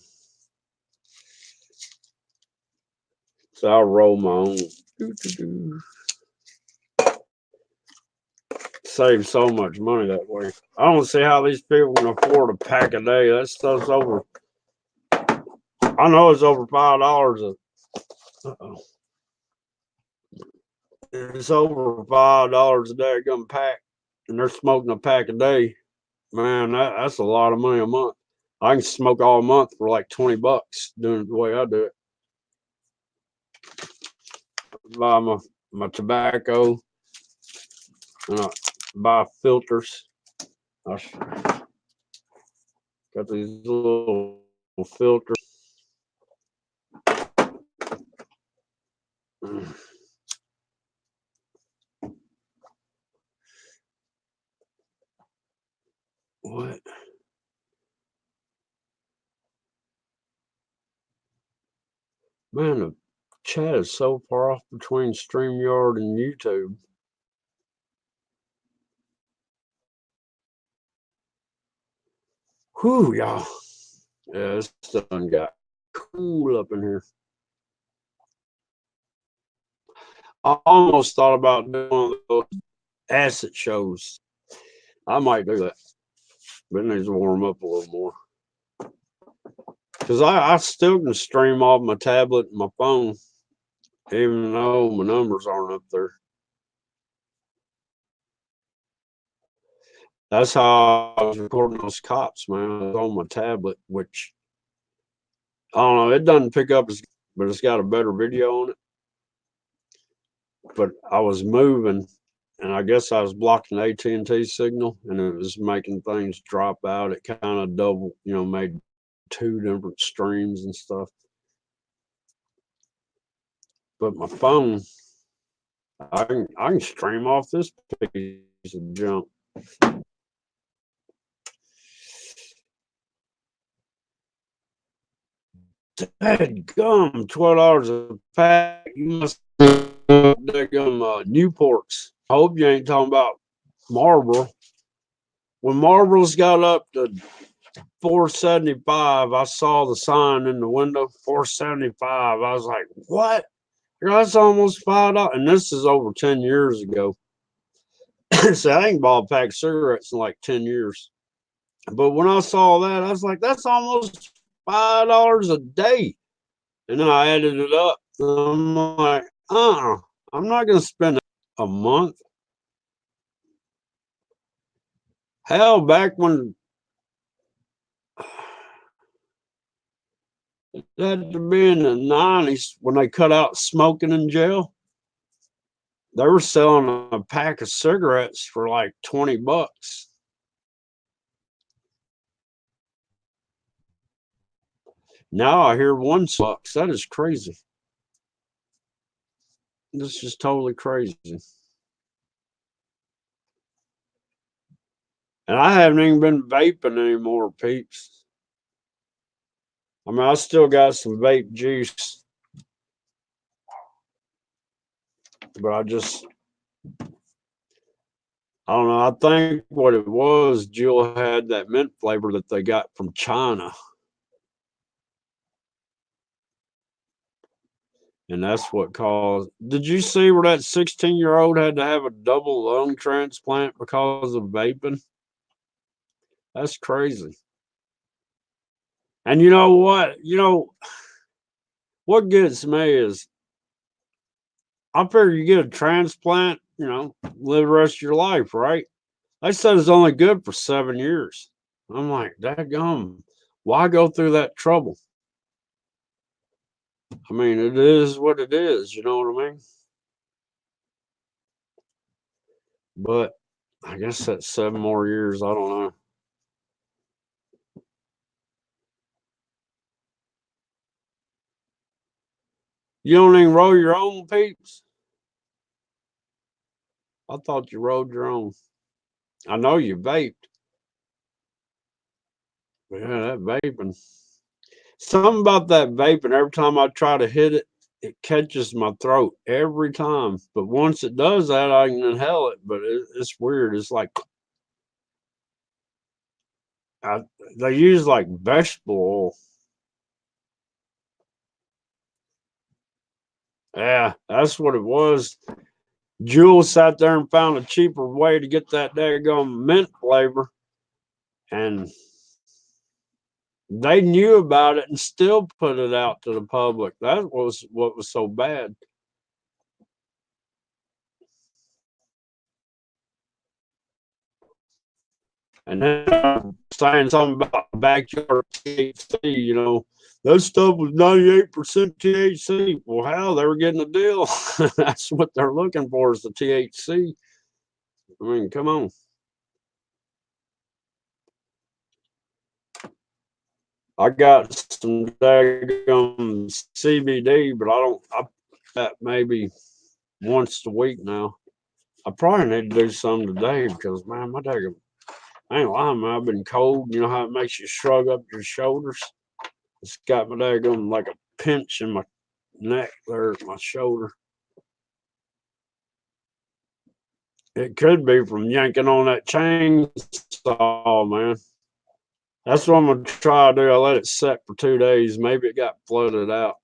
Speaker 1: So I'll roll my own. Save so much money that way. I don't see how these people can afford a pack a day. That stuff's over. I know it's over $5. Uh-oh. it's over $5 a daggum pack, and they're smoking a pack a day. Man, that's a lot of money a month. I can smoke all month for like $20 doing it the way I do it. Buy my tobacco, and I buy filters. I got these little filters. What? Man, the chat is so far off between StreamYard and YouTube. Whew, y'all. Yeah, this done got cool up in here. I almost thought about doing one of those acid shows. I might do that, but it needs to warm up a little more. Because I still can stream off my tablet and my phone, even though my numbers aren't up there. That's how I was recording those cops, man. I was on my tablet, which I don't know. It doesn't pick up as, but it's got a better video on it. But I was moving, and I guess I was blocking the AT&T signal, and it was making things drop out. It kind of double, made two different streams and stuff. But my phone, I can stream off this piece of junk. Dadgum, $12 a pack. You must dadgum Newports. I hope you ain't talking about Marlboro. When Marlboro's got up to $4.75, I saw the sign in the window, $4.75. I was like, what? That's almost $5. And this is over 10 years ago. So I ain't bought a pack of cigarettes in like 10 years. But when I saw that, I was like, that's almost $5 a day. And then I added it up. I'm like, I'm not going to spend a month. Hell, back when it had to be in the 90s when they cut out smoking in jail, they were selling a pack of cigarettes for like $20. Now I hear $1. That is crazy. This is totally crazy. And I haven't even been vaping anymore, peeps. I mean, I still got some vape juice, but I don't know. I think what it was, Jill had that mint flavor that they got from China. And that's what caused. Did you see where that 16-year-old had to have a double lung transplant because of vaping? That's crazy. And you know what? What gets me is I figure you get a transplant, live the rest of your life, right? They said it's only good for 7 years. I'm like, dadgum, why go through that trouble? I mean, it is what it is, you know what I mean? But I guess that's 7 more years. I don't know. You don't even roll your own, peeps? I thought you rolled your own. I know you vaped. But yeah, that vaping. Something about that vaping, every time I try to hit it, it catches my throat every time. But once it does that, I can inhale it. But it's weird. It's like they use like vegetable oil. Yeah, that's what it was. Jules sat there and found a cheaper way to get that daggone mint flavor. And they knew about it and still put it out to the public. That was what was so bad. And then I'm saying something about backyard THC, you know, that stuff was 98% THC. Well, hell, they were getting a deal. That's what they're looking for is the THC. I mean, come on. I got some daggum CBD, but I that maybe once a week now. I probably need to do some today because man, my daggum, I ain't lying, man. I've been cold. You know how it makes you shrug up your shoulders? It's got my daggum like a pinch in my neck there at my shoulder. It could be from yanking on that chainsaw, man. That's what I'm gonna try to do. I let it set for 2 days. Maybe it got flooded out.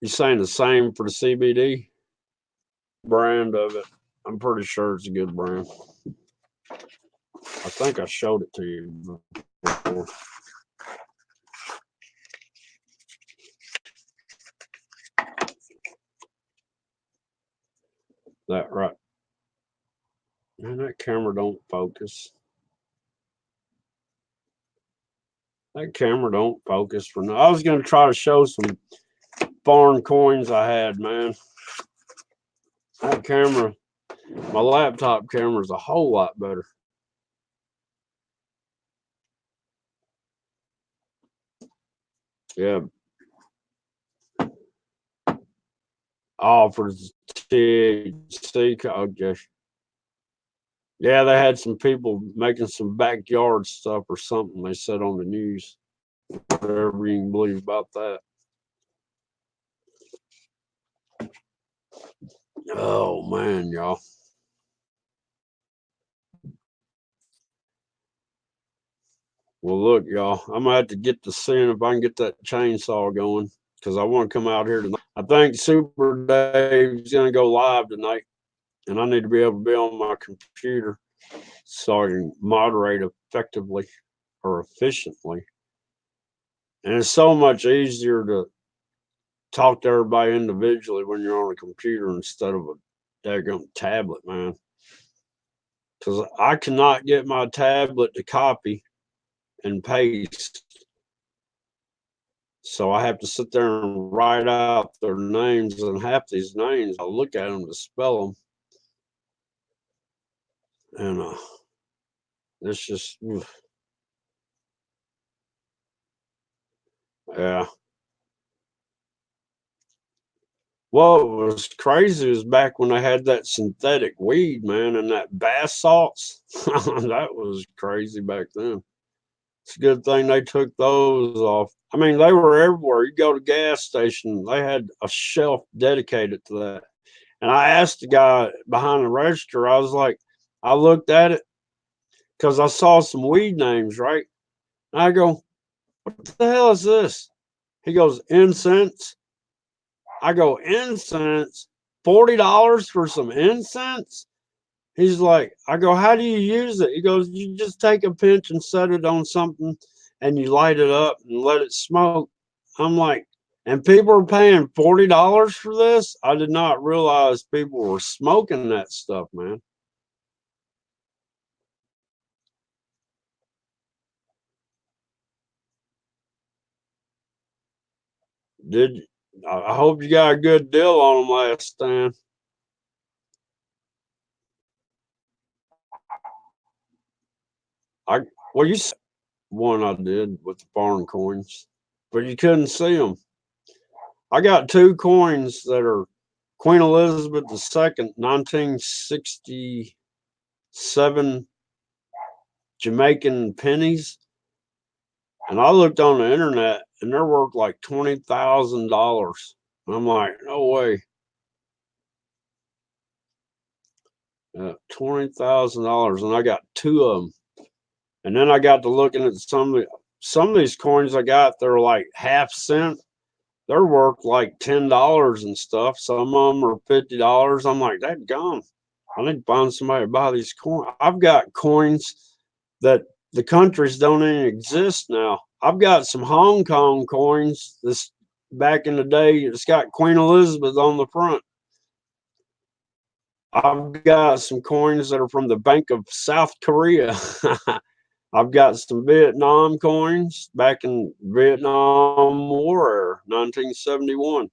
Speaker 1: You saying the same for the CBD brand of it? I'm pretty sure it's a good brand. I think I showed it to you before. That right. Man, that camera don't focus. That camera don't focus for now. I was gonna try to show some foreign coins I had, man. That camera, my laptop camera is a whole lot better. Yeah. Oh, for THC. Okay. Yeah, they had some people making some backyard stuff or something. They said on the news. Whatever you can believe about that. Oh man, y'all. Well, look, y'all. I'm gonna have to get to seeing if I can get that chainsaw going because I want to come out here tonight. I think Super Dave's gonna go live tonight, and I need to be able to be on my computer so I can moderate effectively or efficiently. And it's so much easier to talk to everybody individually when you're on a computer instead of a daggum tablet, man. Because I cannot get my tablet to copy and paste. So I have to sit there and write out their names, and half these names, I look at them to spell them. And it's just, yeah. What was crazy was back when they had that synthetic weed, man, and that bath salts. That was crazy back then. It's a good thing they took those off. I mean, they were everywhere. You go to gas station, they had a shelf dedicated to that. And I asked the guy behind the register, I was like, I looked at it because I saw some weed names, right? And I go, what the hell is this? He goes, incense. I go, incense? $40 for some incense? He's like, I go, how do you use it? He goes, you just take a pinch and set it on something and you light it up and let it smoke. I'm like, and people are paying $40 for this? I did not realize people were smoking that stuff, man. Did I hope you got a good deal on them last time. Well, you said one I did with the foreign coins, but you couldn't see them. I got two coins that are Queen Elizabeth II, 1967 Jamaican pennies. And I looked on the internet and they're worth like $20,000. I'm like, no way. $20,000. And I got two of them. And then I got to looking at some of these coins I got, they're like half cent. They're worth like $10 and stuff. Some of them are $50. I'm like, that gone. I need to find somebody to buy these coins. I've got coins that the countries don't even exist now. I've got some Hong Kong coins. back in the day. It's got Queen Elizabeth on the front. I've got some coins that are from the Bank of South Korea. I've got some Vietnam coins back in Vietnam War, 1971.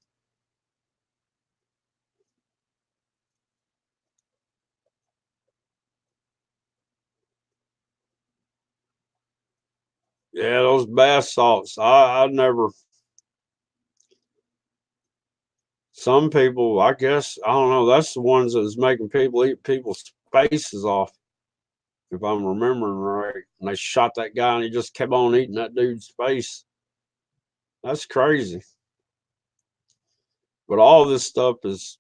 Speaker 1: Yeah, those bath salts. I never. Some people, I guess, I don't know. That's the ones that's making people eat people's faces off, if I'm remembering right. And they shot that guy, and he just kept on eating that dude's face. That's crazy. But all this stuff is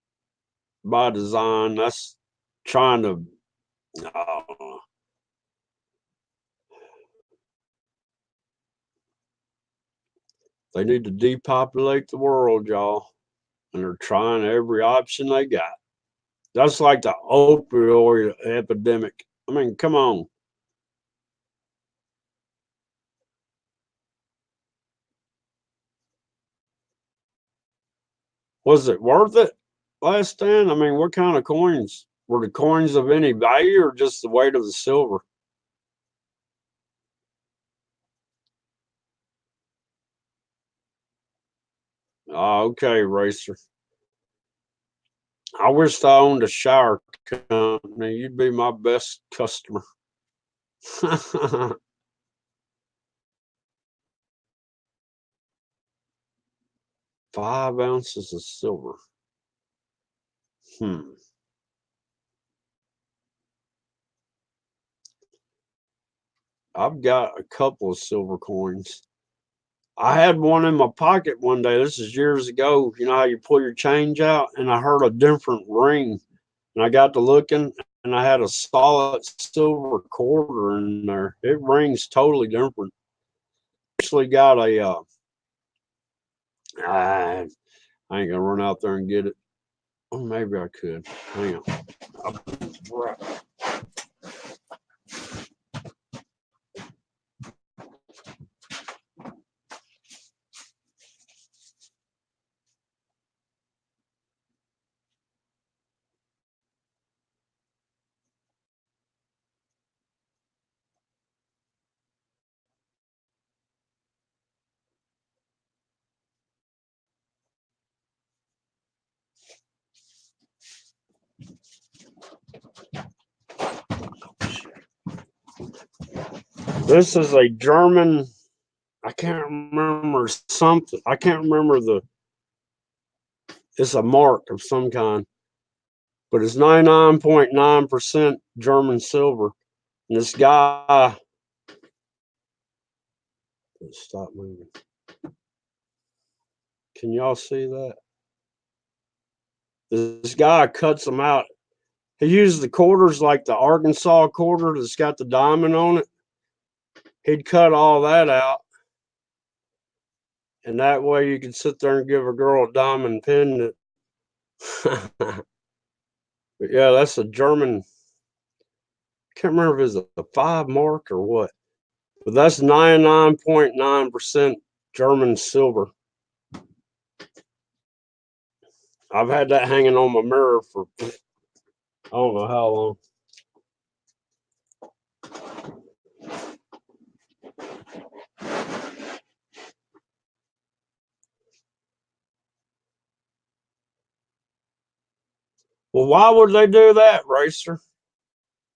Speaker 1: by design. That's trying to. They need to depopulate the world, y'all, and they're trying every option they got. That's like the opioid epidemic. I mean, come on. Was it worth it last time? I mean, what kind of coins? Were the coins of any value or just the weight of the silver? Okay, Racer. I wish I owned a shower company. You'd be my best customer. 5 ounces of silver. Hmm. I've got a couple of silver coins. I had one in my pocket one day. This is years ago. You know how you pull your change out, and I heard a different ring. And I got to looking, and I had a solid silver quarter in there. It rings totally different. Actually, got a. I ain't gonna run out there and get it. Oh, maybe I could. Hang on. This is a German. I can't remember something. I can't remember the. It's a mark of some kind, but it's 99.9% German silver. And this guy. Stop moving. Can y'all see that? This guy cuts them out. He used the quarters like the Arkansas quarter that's got the diamond on it. He'd cut all that out. And that way you could sit there and give a girl a diamond pendant. But yeah, that's a German. I can't remember if it's a 5 mark or what. But that's 99.9% German silver. I've had that hanging on my mirror for I don't know how long. Well, why would they do that, Racer?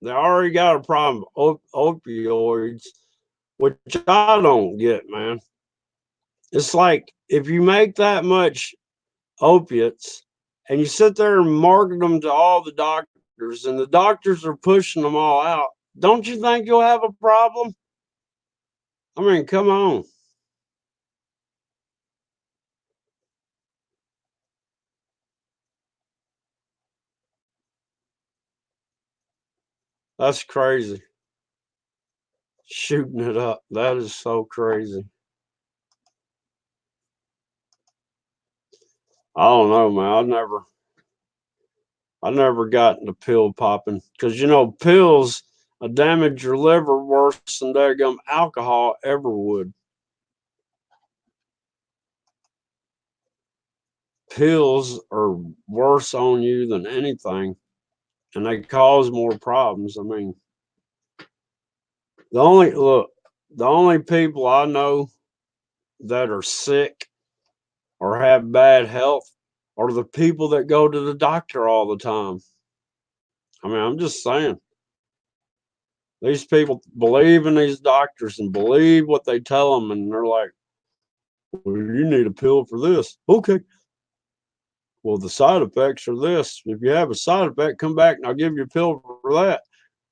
Speaker 1: They already got a problem with opioids, which I don't get, man. It's like if you make that much opiates and you sit there and market them to all the doctors and the doctors are pushing them all out, don't you think you'll have a problem? I mean, come on. That's crazy. Shooting it up. That is so crazy. I don't know, man. I never got into pill popping because pills damage your liver worse than daggum alcohol ever would. pills are worse on you than anything, and they cause more problems. I mean, the only people I know that are sick or have bad health are the people that go to the doctor all the time. I mean, I'm just saying. These people believe in these doctors and believe what they tell them, and they're like, well, you need a pill for this. Okay. Well, the side effects are this. If you have a side effect, come back and I'll give you a pill for that.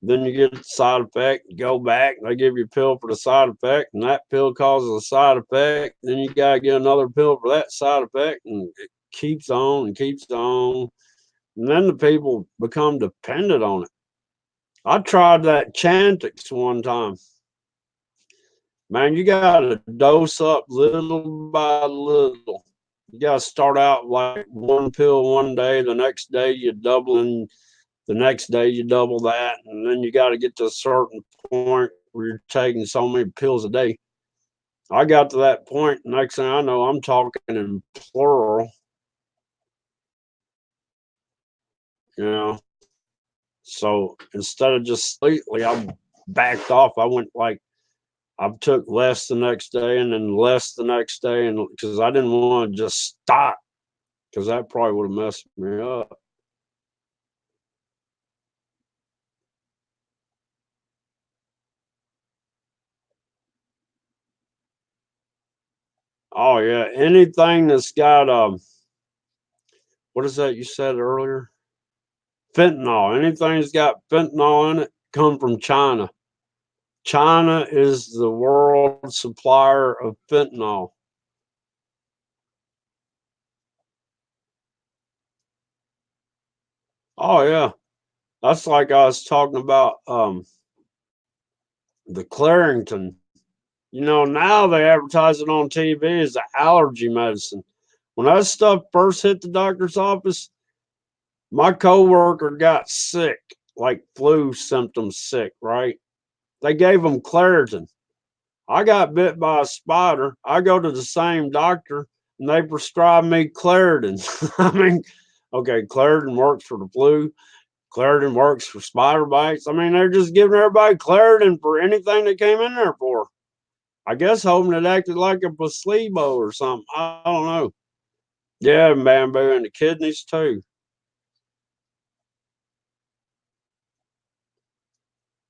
Speaker 1: Then you get the side effect, you go back, and they give you a pill for the side effect, and that pill causes a side effect. Then you got to get another pill for that side effect, and it keeps on and keeps on. And then the people become dependent on it. I tried that Chantix one time. Man, you got to dose up little by little. You got to start out like one pill one day, the next day you double, and the next day you double that. And then you got to get to a certain point where you're taking so many pills a day. I got to that point. Next thing I know, I'm talking in plural. You know, so instead of just completely, I backed off. I went like, I took less the next day and then less the next day, and because I didn't want to just stop, because that probably would have messed me up. Oh yeah, anything that's got what is that you said earlier? Fentanyl. Anything that's got fentanyl in it come from China. China is the world supplier of fentanyl. Oh yeah, that's like I was talking about the Clarington. You know, now they advertise it on TV as an allergy medicine. When that stuff first hit the doctor's office, my coworker got sick, like flu symptoms sick, right? They gave him Claritin. I got bit by a spider. I go to the same doctor and they prescribe me Claritin. I mean, okay, Claritin works for the flu. Claritin works for spider bites. I mean, they're just giving everybody Claritin for anything they came in there for. I guess hoping it acted like a placebo or something. I don't know. Yeah, bamboo and the kidneys too.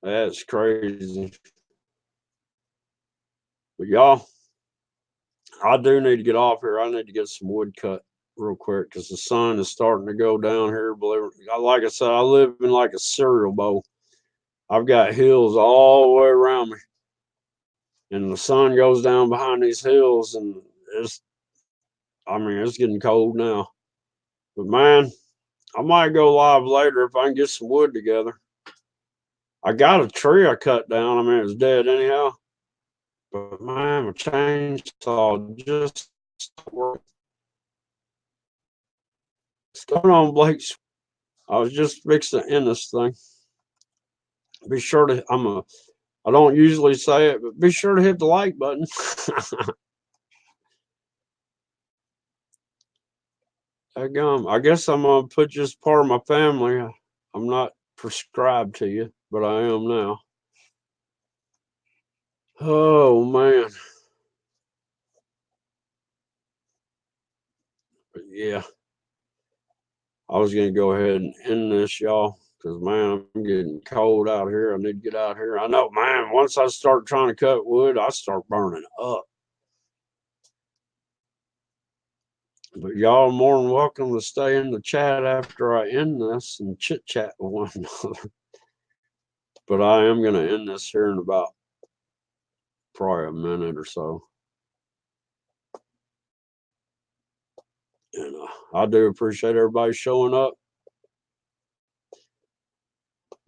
Speaker 1: That's crazy. But y'all, I do need to get off here. I need to get some wood cut real quick because the sun is starting to go down here. Believe it. Like I said, I live in like a cereal bowl. I've got hills all the way around me, and the sun goes down behind these hills, and I mean, it's getting cold now. But man, I might go live later if I can get some wood together. I got a tree I cut down. I mean, it was dead anyhow. But man, my chainsaw just worked. What's going on, Blake? I was just fixing to end this thing. Be sure to I don't usually say it, but be sure to hit the like button. I guess I'm gonna put you as part of my family. I'm not prescribed to you, but I am now. Oh man. But yeah. I was gonna go ahead and end this, y'all, because man, I'm getting cold out here. I need to get out here. I know, man. Once I start trying to cut wood, I start burning up. But y'all are more than welcome to stay in the chat after I end this and chit chat with one another. But I am gonna end this here in about probably a minute or so. And I do appreciate everybody showing up.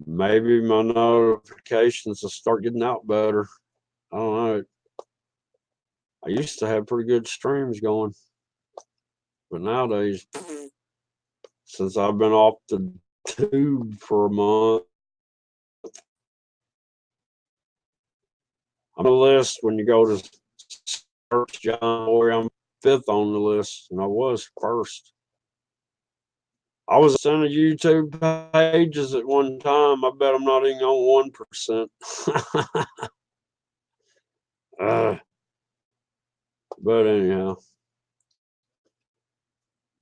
Speaker 1: Maybe my notifications will start getting out better. I don't know. I used to have pretty good streams going, but nowadays, since I've been off the tube for a month, I'm on the list when you go to search John Boy. I'm fifth on the list, and I was first. I was on YouTube pages at one time. I bet I'm not even on 1%. But anyhow,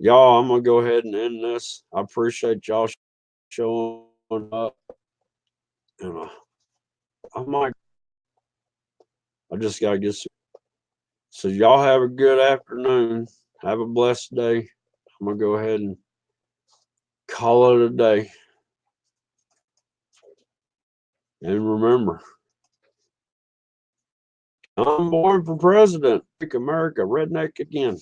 Speaker 1: y'all, I'm gonna go ahead and end this. I appreciate y'all showing up, and I just gotta get some. So y'all have a good afternoon. Have a blessed day. I'm gonna go ahead and call it a day. And remember, I'm born for president. Make America redneck again.